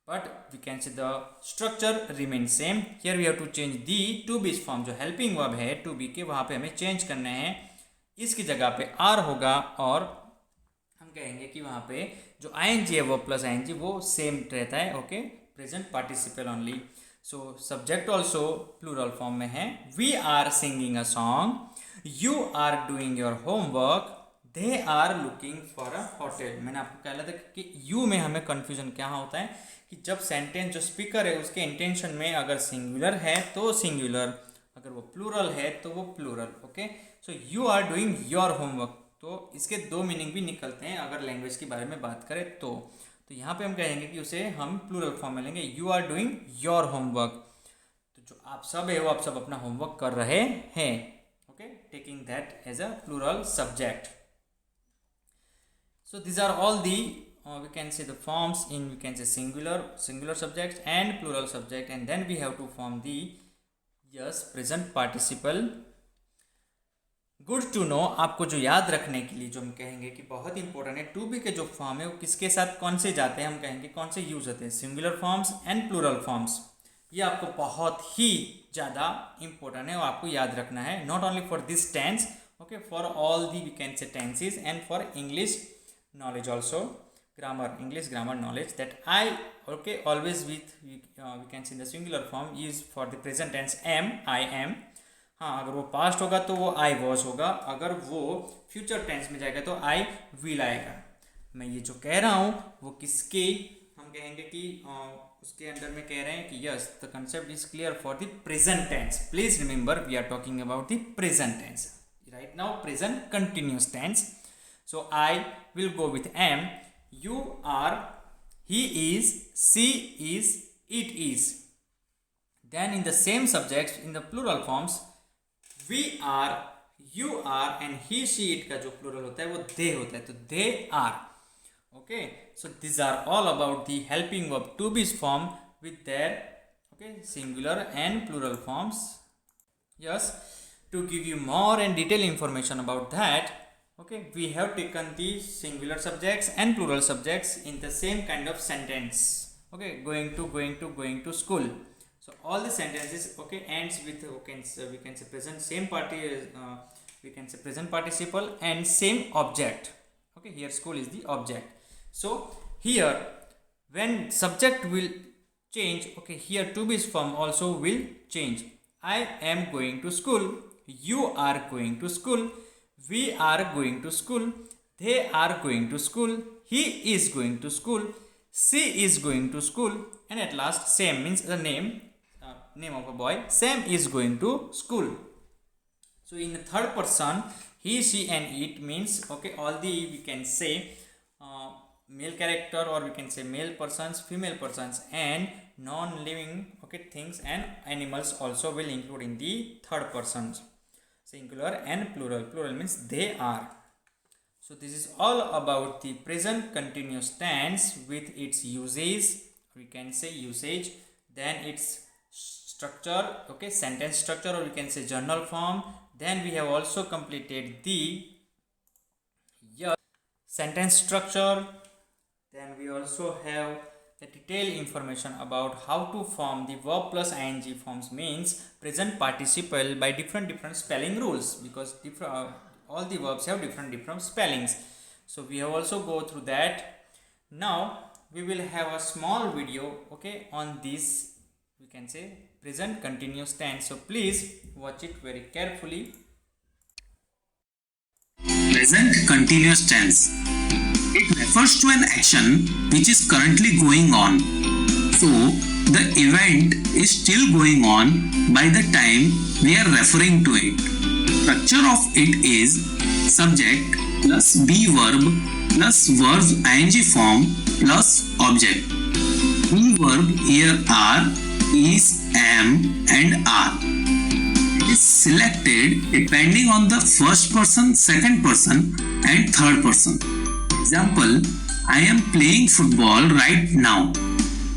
S1: but we can say the structure remains same. Here we have to change the to be form, जो helping verb है to be के, वहाँ पे हमें change करने हैं। इसकी जगह पे are होगा और हम कहेंगे कि वहाँ पे जो ing है वो plus ing वो same रहता है, okay, present participle only. So subject also plural form में है। We are singing a song, you are doing your homework, they are looking for a hotel. मैंने आपको कहा था कि यू में हमें कन्फ्यूजन क्या होता है कि जब सेंटेंस जो स्पीकर है उसके इंटेंशन में अगर सिंगुलर है तो सिंगुलर, अगर वो प्लूरल है तो वो plural. Okay, so you are doing your homework, तो इसके दो मीनिंग भी निकलते हैं अगर लैंग्वेज के बारे में बात करें तो यहाँ पे हम कहेंगे कि उसे हम प्लूरल फॉर्म में लेंगे, you are doing your homework. तो जो आप सब है वो आप सब अपना होमवर्क कर रहे हैं, okay, taking that as a plural subject. So these are all the we can say the forms in, we can say, singular subjects and plural subject, and then we have to form the present participle. Good to know, आपको जो याद रखने के लिए जो हम कहेंगे कि बहुत इंपॉर्टेंट है, टू बी के जो फॉर्म है वो किसके साथ कौन से जाते हैं, हम कहेंगे कौन से यूज होते हैं, singular forms and plural forms. ये आपको बहुत ही ज़्यादा इंपॉर्टेंट है और आपको याद रखना है, not only for this tense, okay, for all the we can say tenses and for English knowledge also, English grammar knowledge, that I, okay, always with we can see the singular form is for the present tense am, I am। हाँ, अगर वो past होगा तो वो I was होगा, अगर वो future tense में जाएगा तो I will आएगा। मैं ये जो कह रहा हूँ वो किसके हम कहेंगे कि उसके अंदर में कह रहे हैं कि yes, the concept is clear for the present tense. Please remember we are talking about the present tense right now, present continuous tense. So I will go with am, you are, he is, she is, it is. Then in the same subjects in the plural forms, we are, you are and he, she, it का जो plural होता है वो they होता है, तो they are. Okay, so these are all about the helping verb to be form with their singular and plural forms. Yes, to give you more and detailed information about that, okay, we have taken the singular subjects and plural subjects in the same kind of sentence. Okay, going to school. So all the sentences, okay, ends with we can say present same party we can say present participle and same object. Okay, here school is the object. So here when subject will change, okay, here to be form also will change. I am going to school, you are going to school, we are going to school, they are going to school, he is going to school, she is going to school, and at last Sam means the name of a boy, Sam is going to school. So in the third person, he, she and it means, okay, all the we can say male character or we can say male persons, female persons and non-living, okay, things and animals also will include in the third persons, singular and plural. Plural means they are. So this is all about the present continuous tense with its usage, we can say usage, then its structure, okay, sentence structure or we can say journal form. Then we have also completed the sentence structure. Then we also have the detailed information about how to form the verb plus ing forms, means present participle by different spelling rules, because all the verbs have different spellings. So we have also go through that. Now we will have a small video, okay, on this we can say present continuous tense. So please watch it very carefully.
S2: Present continuous tense. It refers to an action which is currently going on. So, the event is still going on by the time we are referring to it. Structure of it is subject plus be verb plus verb's ing form plus object. Be verb here are, is, am and are. It is selected depending on the first person, second person and third person. Example, I am playing football right now.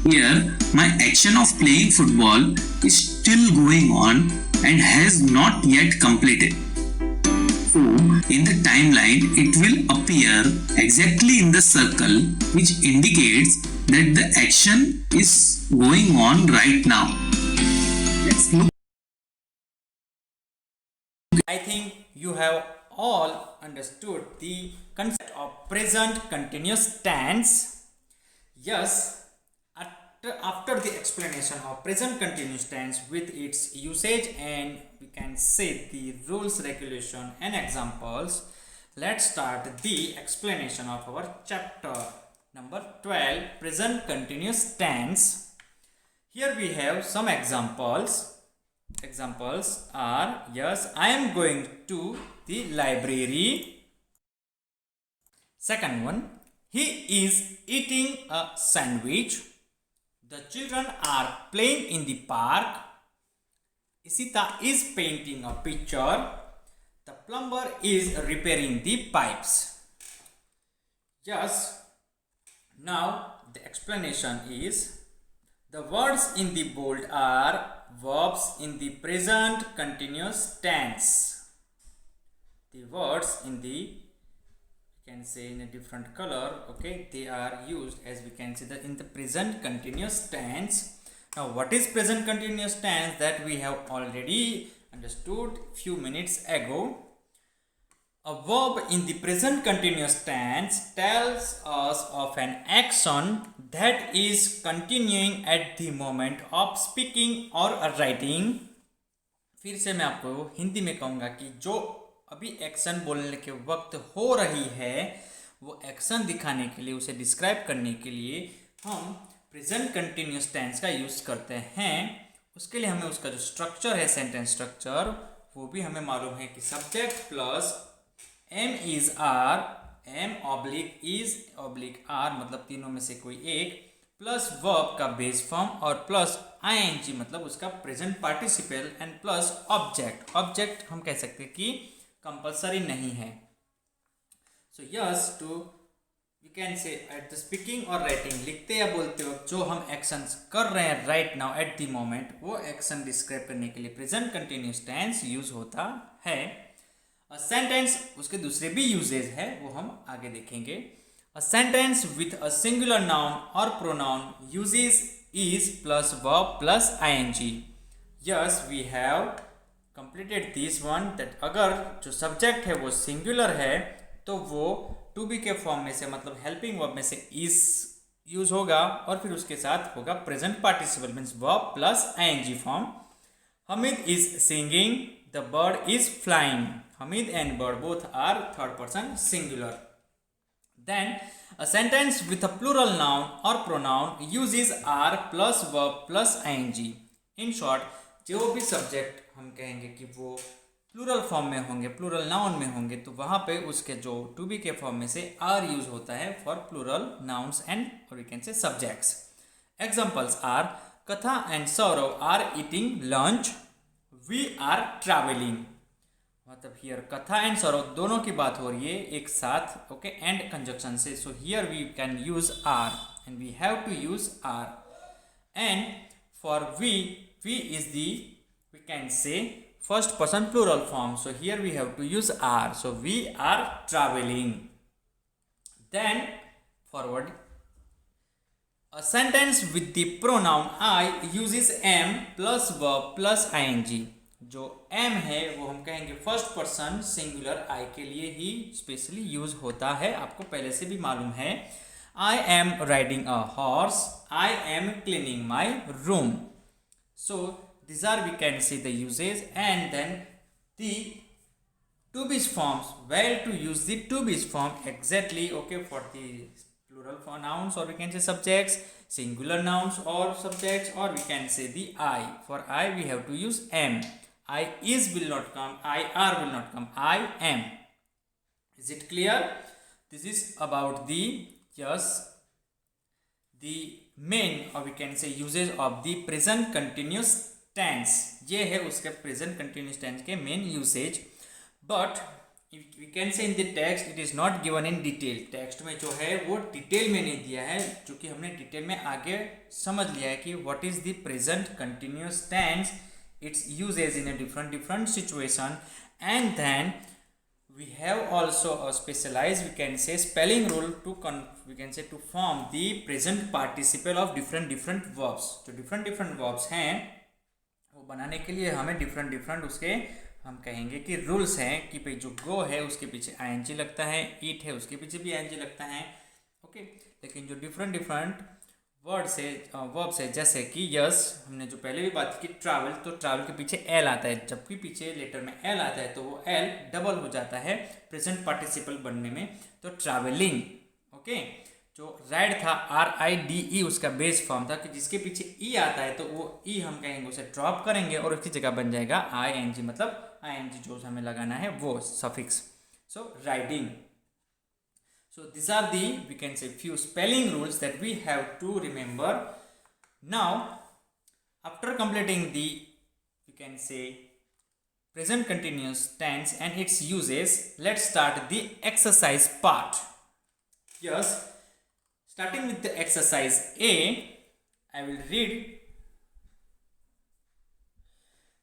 S2: Here, my action of playing football is still going on and has not yet completed. So, in the timeline, it will appear exactly in the circle which indicates that the action is going on right now. Let's look.
S1: I think you have all understood the concept of present continuous tense. Yes, after the explanation of present continuous tense with its usage and we can say the rules, regulation and examples, let's start the explanation of our chapter number 12, present continuous tense. Here we have some examples. Examples are, yes, I am going to the library. Second one, he is eating a sandwich. The children are playing in the park. Isita is painting a picture. The plumber is repairing the pipes. Yes, now the explanation is, the words in the bold are verbs in the present continuous tense. The words in the, you can say in a different color, okay, they are used as we can see that in the present continuous tense. Now what is present continuous tense? That we have already understood few minutes ago. A verb in the present continuous tense tells us of an action that is continuing at the moment of speaking or writing. फिर से मैं आपको हिंदी में कहूँगा कि जो अभी action बोलने के वक्त हो रही है वो एक्शन दिखाने के लिए, उसे डिस्क्राइब करने के लिए हम प्रेजेंट कंटिन्यूस टेंस का यूज़ करते हैं. उसके लिए हमें उसका जो स्ट्रक्चर है, सेंटेंस स्ट्रक्चर, वो भी हमें मालूम है कि subject plus am is are, am oblique is oblique are मतलब तीनों में से कोई एक, प्लस वर्ब का बेस फॉर्म और प्लस आईएनजी मतलब उसका present participle and plus object. Object हम कह सकते हैं कि कंपलसरी नहीं है. So yes, to you can say at the speaking और राइटिंग, लिखते या बोलते वक्त जो हम एक्शंस कर रहे हैं right now at the moment, वो एक्शन डिस्क्राइब करने के लिए प्रेजेंट कंटिन्यूस टेंस यूज होता है. सेंटेंस, उसके दूसरे भी यूजेज है वो हम आगे देखेंगे. A sentence with a singular noun or pronoun uses is plus verb plus ING. Yes, we have completed this one, that अगर जो सब्जेक्ट है वो सिंगुलर है तो वो टू बी के फॉर्म में से मतलब हेल्पिंग वर्ब में से इज यूज होगा और फिर उसके साथ होगा present participle means verb plus ING form. Hamid is singing, the bird is flying. Hamid and bird both are third person singular. Then a sentence with a plural noun or pronoun uses are plus verb plus ing. In short, जो भी subject हम कहेंगे कि वो plural form में होंगे, plural noun में होंगे, तो वहाँ पे उसके जो टू बी के फॉर्म में से आर यूज होता है for plural nouns and or we can say subjects. Examples are, Katha and Saurav are eating lunch, we are travelling. मतलब हियर कथा एंड सौरव दोनों की बात हो रही है एक साथ, ओके, एंड कंजक्शन से. So here we can use are and we have to use are. And for we is the, we can say first person plural form. So here we have to use are. So we are travelling. Then forward, a sentence with the pronoun I uses am plus verb plus ing. जो M है वो हम कहेंगे first person singular आई के लिए ही specially use होता है, आपको पहले से भी मालूम है. I am riding a horse, I am cleaning my room. So these are we can see the uses. And then the to be forms, where to use the to be form exactly. Okay, for the plural for nouns, or we can say subjects, singular nouns or subjects, or we can say the I. For I we have to use am. I is will not come, I are will not come, I am. Is it clear? This is about the, yes, the main, or we can say usage of the present continuous tense. ये है उसके present continuous tense के main usage. But we can say in the text it is not given in detail. Text में जो है वो detail में नहीं दिया है, जो कि हमने डिटेल में आगे समझ लिया है कि what is the present continuous tense, its uses in a different situation. And then we have also a specialized, we can say, spelling rule to we can say to form the present participle of different verbs. जो different verbs हैं वो बनाने के लिए हमें different उसके हम कहेंगे कि रूल्स हैं कि भाई जो गो है उसके पीछे आईएनजी लगता है, ईट है उसके पीछे भी आईएनजी लगता है. ओके, लेकिन जो different वर्ड्स है, वर्ब्स है, जैसे कि यस, हमने जो पहले भी बात की ट्रैवल, तो ट्रैवल के पीछे एल आता है. जब भी पीछे लेटर में एल आता है तो वो एल डबल हो जाता है प्रेजेंट पार्टिसिपल बनने में. तो ट्रैवलिंग. ओके, जो राइड था RIDE उसका बेस फॉर्म था कि जिसके पीछे ई आता है तो वो ई हम कहेंगे उसे ड्रॉप करेंगे और उसकी जगह बन जाएगा ING, मतलब ING जो हमें लगाना है वो suffix. So riding. So these are the, we can say, few spelling rules that we have to remember. Now, after completing the, we can say, present continuous tense and its uses, let's start the exercise part. Yes, starting with the exercise A, I will read.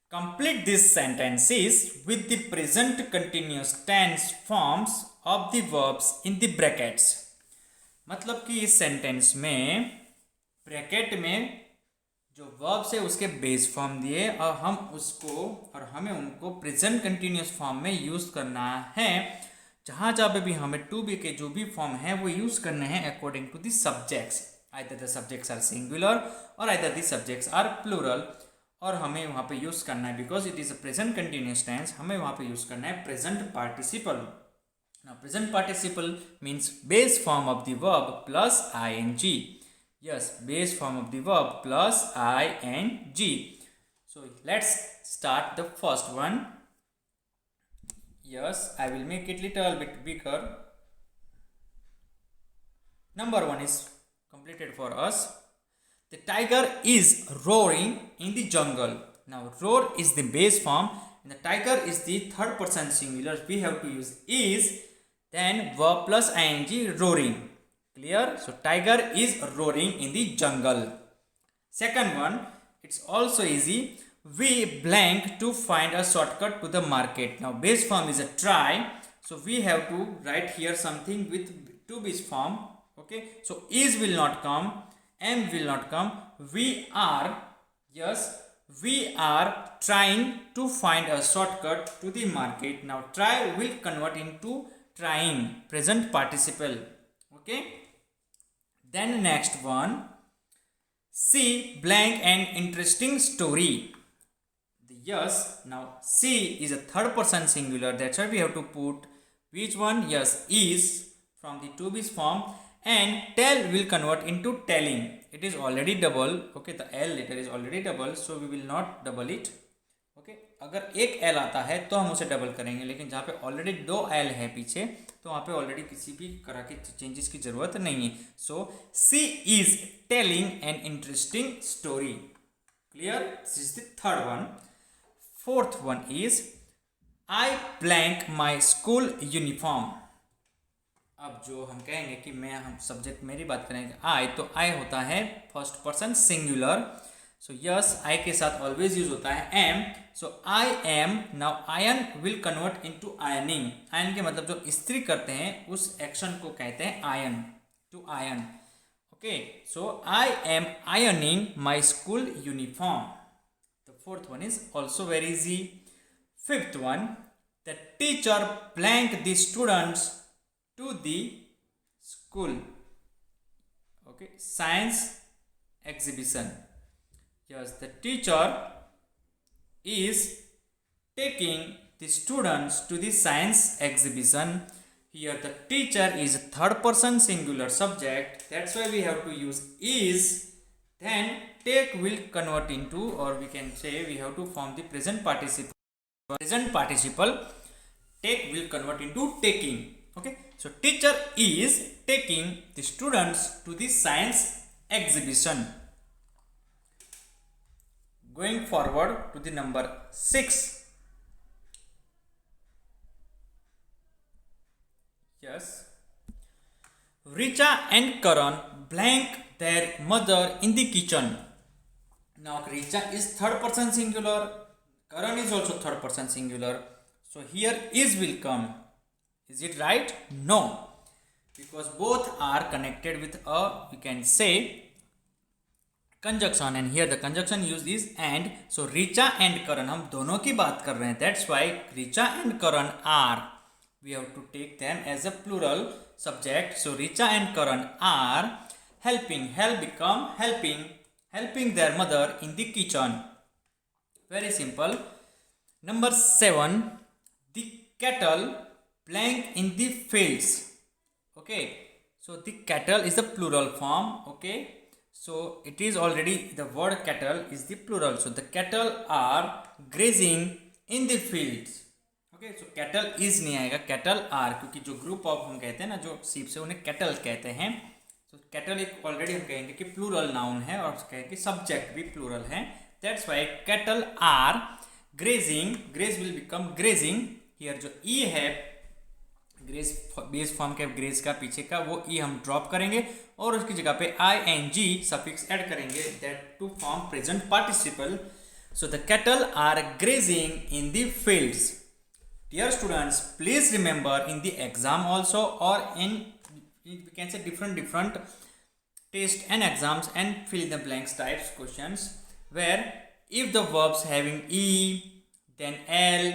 S1: Complete these sentences with the present continuous tense forms of the verbs in the brackets. मतलब कि इस sentence में bracket में जो verbs है उसके base form दिए और हम उसको और हमें उनको प्रेजेंट कंटिन्यूस फॉर्म में यूज करना है. जहाँ जहाँ पे भी हमें टू बी के जो भी फॉर्म है वो यूज करने हैं according to the subjects. Either the subjects are singular or either the subjects are plural. और हमें वहाँ पे यूज़ करना है, because it is a present continuous tense, हमें वहाँ पे यूज़ करना है present participle. Now present participle means base form of the verb plus ING. Yes, base form of the verb plus ING. So let's start the first one. Yes, I will make it little bit bigger. Number one is completed for us. The tiger is roaring in the jungle. Now, roar is the base form and the tiger is the third person singular. We have to use is, then verb plus ING, roaring. Clear? So, tiger is roaring in the jungle. Second one, it's also easy. We blank to find a shortcut to the market. Now, base form is a try. So, we have to write here something with to be form. Okay. So, is will not come. M will not come. We are, yes, we are trying to find a shortcut to the market. Now try will convert into trying, present participle. Okay, then next one, see blank an interesting story. Yes, now see is a third person singular, that's why we have to put which one? Yes, is from the to be form. And tell will convert into telling. It is already double. Okay, the L letter is already double, so we will not double it. Okay, अगर एक L आता है तो हम उसे double करेंगे, लेकिन जहाँ पे ऑलरेडी दो L है पीछे तो वहाँ पे ऑलरेडी किसी भी तरह के चेंजेस की जरूरत नहीं है. So she is telling an interesting story. Clear? This is the third one. Fourth one is I blank my school uniform. अब जो हम कहेंगे कि मैं, हम सब्जेक्ट मेरी बात करेंगे आई, तो आई होता है first person singular. So yes, I के साथ ऑलवेज यूज होता है am. So I am. Now iron will convert into ironing. Iron के मतलब जो इस्त्री करते हैं उस एक्शन को कहते हैं iron, to iron. Okay, so I am ironing my school uniform. The fourth one is also very easy. Fifth one, the teacher blank the students to the school. Okay, science exhibition. Yes, the teacher is taking the students to the science exhibition. Here the teacher is third person singular subject, that's why we have to use is. Then take will convert into, or we can say we have to form the present participle. Present participle take will convert into taking. Okay, so teacher is taking the students to the science exhibition. Going forward to the number 6. Yes, Richa and Karan blank their mother in the kitchen. Now Richa is third person singular, Karan is also third person singular, so here is will come. Is it right? No, because both are connected with a, we can say, conjunction, and here the conjunction used is and. So Richa and Karan, हम दोनों की बात कर रहे हैं, that's why Richa and Karan are, we have to take them as a plural subject. So Richa and Karan are helping, help become helping their mother in the kitchen. Very simple. Number 7, the cattle blank in the fields. Okay, so the cattle is the plural form. Okay, so it is already, the word cattle is the plural, so the cattle are grazing in the fields. Okay, so cattle is नहीं आएगा, cattle are, क्योंकि जो group of हम कहते हैं ना, जो sheep से, उन्हें cattle कहते हैं. So cattle एक already हम कहेंगे कि plural noun है, और कहेंगे कि subject भी plural है. That's why cattle are grazing, graze will become grazing. Here जो e है ग्रेज बेस फॉर्म के ग्रेज का पीछे का, वो ई हम ड्रॉप करेंगे और उसकी जगह पे ing सफिक्स ऐड करेंगे, that to form present participle. So the cattle are grazing in the fields. Dear students, please remember in the exam also, or in we can say different test and exams and fill in the blanks types questions where if the verbs having e then l,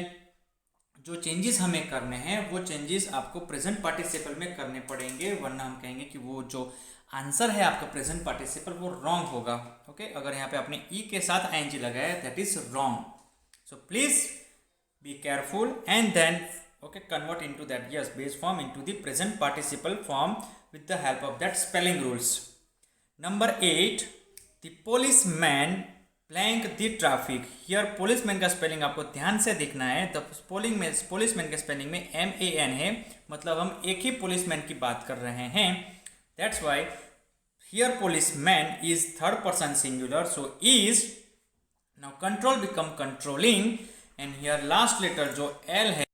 S1: जो changes हमें करने हैं वो changes आपको present participle में करने पड़ेंगे, वरना हम कहेंगे कि वो जो आंसर है आपका प्रेजेंट पार्टिसिपल वो रॉन्ग होगा. ओके, अगर यहाँ पे आपने ई के साथ ing लगाया, that is wrong. So please be careful and then okay convert into that yes base form into the present participle form with the help of that spelling rules. Number 8, the policeman blank the traffic. Here policeman का spelling आपको ध्यान से देखना है. The पोलिसमैन के spelling में MAN है, मतलब हम एक ही पुलिसमैन की बात कर रहे हैं. That's why here policeman is third person singular, so is. Now control become controlling, and here last letter जो L है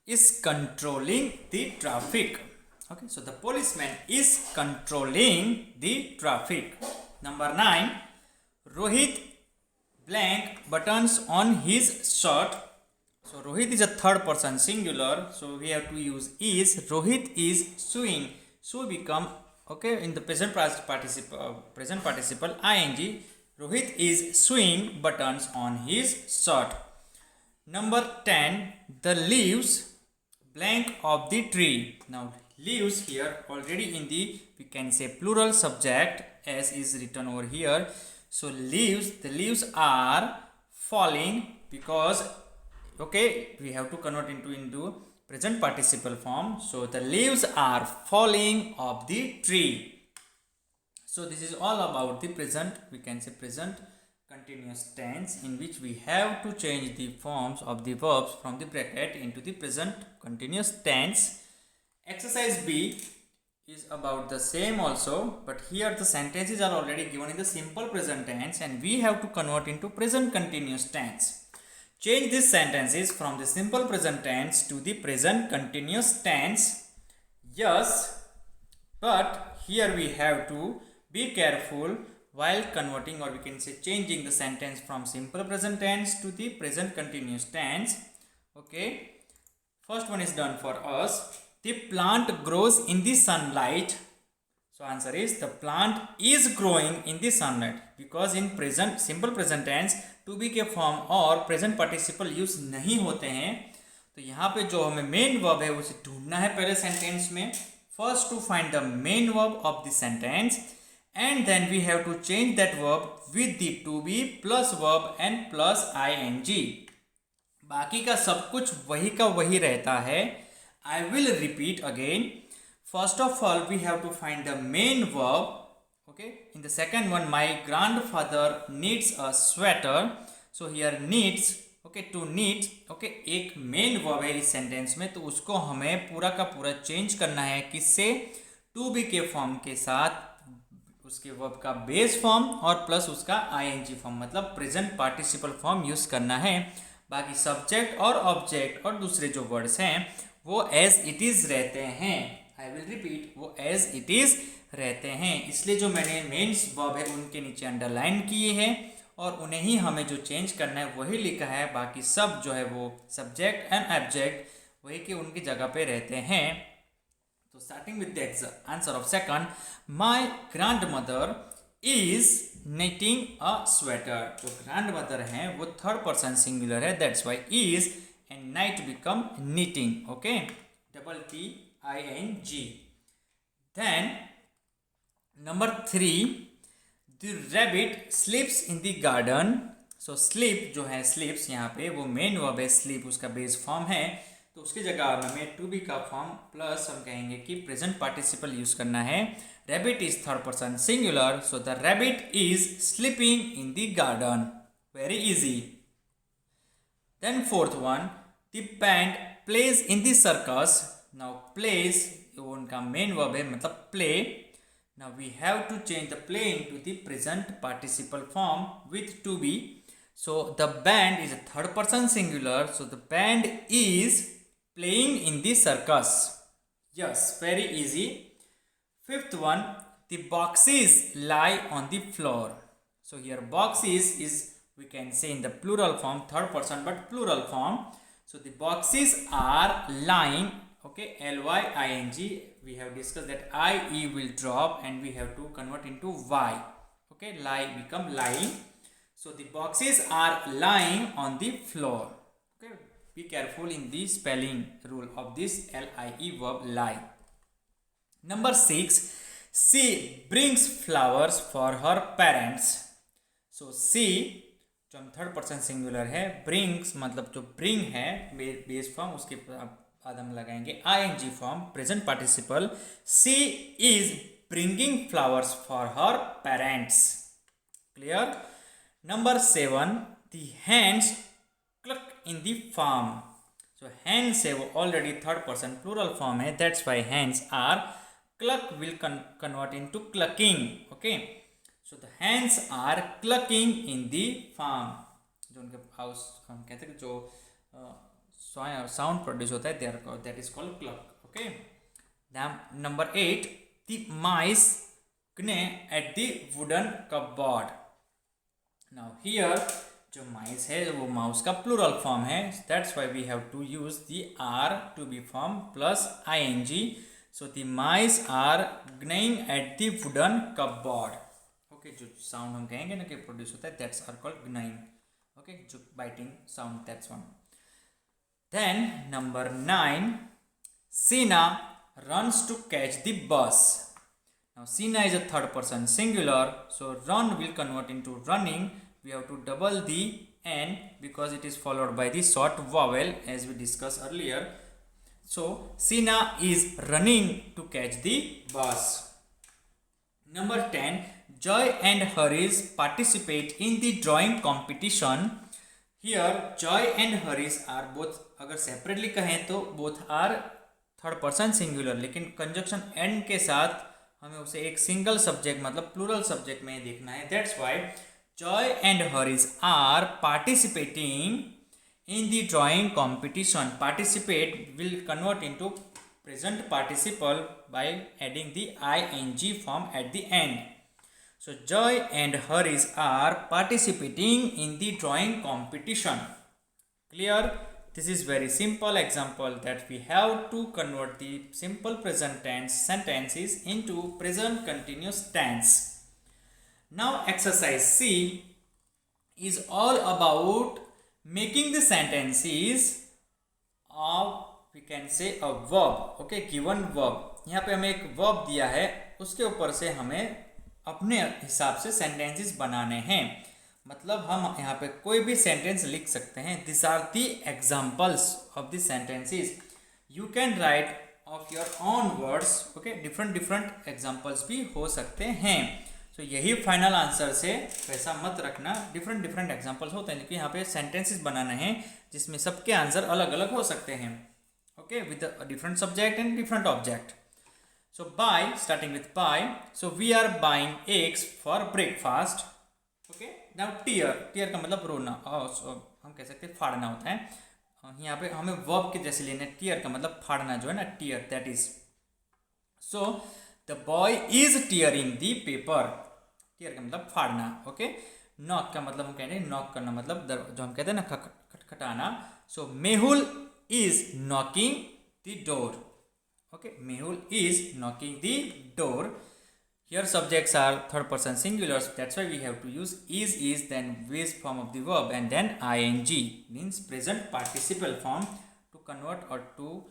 S1: is controlling the traffic. Okay, so the policeman is controlling the traffic. Number 9, Rohit blank buttons on his shirt. So Rohit is a third person singular, so we have to use is. Rohit is sewing. So become okay in the present participle ing. Rohit is sewing buttons on his shirt. Number 10, the leaves blank of the tree. Now leaves here already in the, we can say, plural subject as is written over here. So leaves, the leaves are falling, because okay we have to convert into present participle form. So the leaves are falling of the tree. So this is all about the present, we can say, present continuous tense, in which we have to change the forms of the verbs from the bracket into the present continuous tense. Exercise B is about the same also, but here the sentences are already given in the simple present tense and we have to convert into present continuous tense. Change these sentences from the simple present tense to the present continuous tense. Yes, but here we have to be careful while converting, or we can say changing the sentence from simple present tense to the present continuous tense. Okay, first one is done for us. The plant grows in the sunlight. So answer is the plant is growing in the sunlight, because in present simple present tense to be के form और present participle use नहीं होते हैं. तो यहाँ पे जो हमें मेन वर्ब है उसे ढूंढना है पहले सेंटेंस में. First to find the main verb of the sentence, and then we have to change that verb with the to be plus verb and plus ing. बाकी का सब कुछ वही का वही रहता है. I will repeat again. First of all, we have to find the main verb. Okay. In the second one, my grandfather needs a sweater. So here needs. Okay, to need. Okay, एक main verb है इस sentence में, तो उसको हमें पूरा का पूरा चेंज करना है. किससे? टू बी के फॉर्म के साथ उसके वर्ब का बेस फॉर्म और प्लस उसका आईएनजी फॉर्म, मतलब प्रेजेंट पार्टिसिपल फॉर्म यूज करना है. बाकी सब्जेक्ट और ऑब्जेक्ट और दूसरे जो वर्ड्स हैं वो एज इट इज रहते हैं. आई विल रिपीट, वो एज इट इज रहते हैं. इसलिए जो मैंने मेन्स वर्ब है उनके नीचे अंडरलाइन किए हैं और उन्हें ही हमें जो चेंज करना है वही लिखा है. बाकी सब जो है वो सब्जेक्ट एंड ऑब्जेक्ट वही के उनकी जगह पे रहते हैं. तो starting with the answer of second, my grandmother is knitting a sweater. तो ग्रैंडमदर हैं वो थर्ड पर्सन सिंगुलर है, that's why is and knit become knitting. Okay, double TING. Then number 3, the rabbit sleeps in the garden. So sleep जो है, sleeps यहाँ पे वो main verb है, स्लीप उसका बेस फॉर्म है, तो उसकी जगह हमें टू बी का फॉर्म प्लस हम कहेंगे कि प्रेजेंट पार्टिसिपल यूज करना है. Rabbit is third person singular, so the rabbit is sleeping in the garden. Very easy. Then fourth one, the band plays in the circus. Now plays उनका main verb है, मतलब play. Now we have to change the play into the present participle form with to be. So the band is a third person singular. So the band is playing in the circus. Yes, very easy. Fifth one, the boxes lie on the floor. So here boxes is we can say in the plural form, third person but plural form. So the boxes are lying. Okay, LYING. We have discussed that IE will drop and we have to convert into Y. Okay, lie become lying. So the boxes are lying on the floor. Okay, be careful in the spelling rule of this LIE verb lie. Number 6, she brings flowers for her parents. So she जो हम third person singular है, brings मतलब जो bring है base form, उसके बाद हम लगाएंगे ING form present participle. She is bringing flowers for her parents. Clear. Number 7, the hands cluck in the farm. So hands है वो already third person plural form है, that's why hands are. Cluck will convert into clucking. Okay, so the hands are clucking in the farm. जो उनके house हम कहते हैं जो sound produce होता है, that is called cluck. Okay. Number 8, the mice gnaw at the wooden cupboard. Now here जो mice है वो माउस का प्लूरल फॉर्म है, that's why we have to use the are to be form plus ING. So the mice are gnawing at the wooden cupboard. Okay, जो sound हम कहेंगे ना कि प्रोड्यूस होता है, that's are called gnawing. Okay, जो biting sound, that's one. Then number 9, Sina runs to catch the bus. Now Sina is a third person singular, so run will convert into running. We have to double the N because it is followed by the short vowel as we discussed earlier. So Sina is running to catch the bus. Number 10, Joy and Harish participate in the drawing competition. Here Joy and Harish are both, अगर separately कहें तो both are third person singular, लेकिन conjunction and के साथ हमें उसे एक single subject मतलब प्लूरल सब्जेक्ट में देखना है. That's why Joy and Harish are participating in the drawing competition. Participate will convert into present participle by adding the ING form at the end. So Joy and Harish are participating in the drawing competition. Clear? This is very simple example that we have to convert the simple present tense sentences into present continuous tense. Now exercise C is all about making the sentences of, we can say, a verb. Okay, given verb. यहाँ पे हमें एक verb दिया है, उसके ऊपर से हमें अपने हिसाब से सेंटेंसेस बनाने हैं. मतलब हम यहाँ पे कोई भी सेंटेंस लिख सकते हैं. This are the examples of the sentences. You can write of your own words. Okay, different different examples भी हो सकते हैं. तो यही फाइनल आंसर से वैसा मत रखना, डिफरेंट डिफरेंट एग्जाम्पल्स होते हैं क्योंकि यहाँ पे सेंटेंसेस बनाने हैं जिसमें सबके आंसर अलग अलग हो सकते हैं. Okay, with different subject and different object. So buy, starting with buy. So we are buying eggs for breakfast. Okay. Now tear. Tear का मतलब रोना. So हम कह सकते हैं फाड़ना होता है. यहाँ पे हमें verb के जैसे लेना है. Tear का मतलब फाड़ना जो है ना, tear, that is. So the boy is tearing the paper. Tear का मतलब फाड़ना. Okay. Knock का मतलब हम कहते हैं knock करना, मतलब जो हम कहते हैं ना खटखटाना. So Mehul is knocking the door. Okay, Mehul is knocking the door. Here subjects are third person singulars. That's why we have to use is, then with form of the verb, and then ing means present participle form to convert or to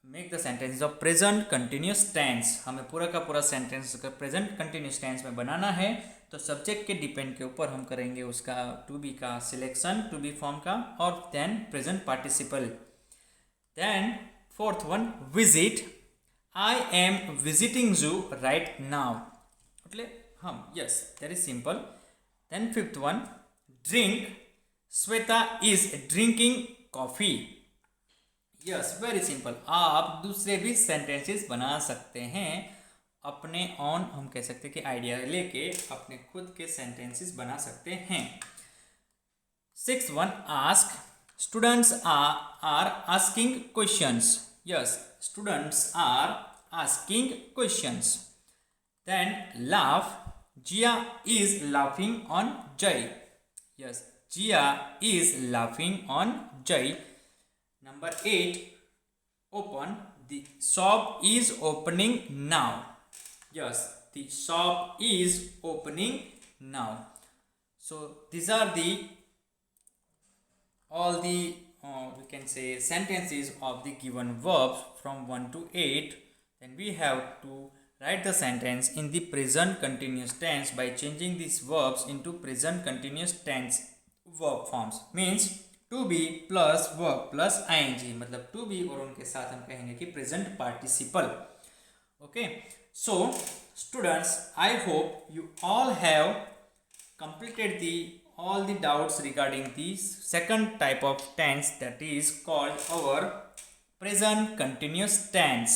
S1: make the sentences of present continuous tense. हमें पूरा का पूरा sentence अगर present continuous tense में बनाना है तो subject के depend के ऊपर हम करेंगे उसका टू बी का सिलेक्शन, टू बी फॉर्म का, और then present participle. Then fourth one, visit. I am visiting zoo right now. એટલે yes, that is simple. Then fifth one, drink. Sweta is drinking coffee. Yes, very simple. आप दूसरे भी sentences बना सकते हैं अपने ऑन, हम कह सकते हैं कि आइडिया लेके अपने खुद के sentences बना सकते हैं. Sixth one, ask. Students are asking questions. Yes, students are asking questions. Then laugh. Jia is laughing on Jai. Yes, Jia is laughing on Jai. Number 8, open. The shop is opening now. Yes, the shop is opening now. So these are the all the we can say sentences of the given verbs from 1 to 8. Then we have to write the sentence in the present continuous tense by changing these verbs into present continuous tense verb forms. Means to be plus verb plus ing, मतलब to be और उनके साथ हम कहेंगे कि present participle. Okay, so students, I hope you all have completed all the doubts regarding the second type of tense, that is called our present continuous tense.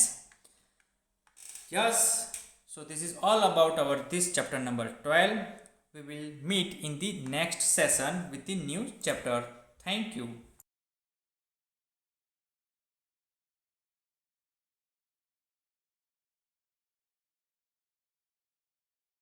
S1: Yes, so this is all about our this chapter number 12. We will meet in the next session with the new chapter. Thank you.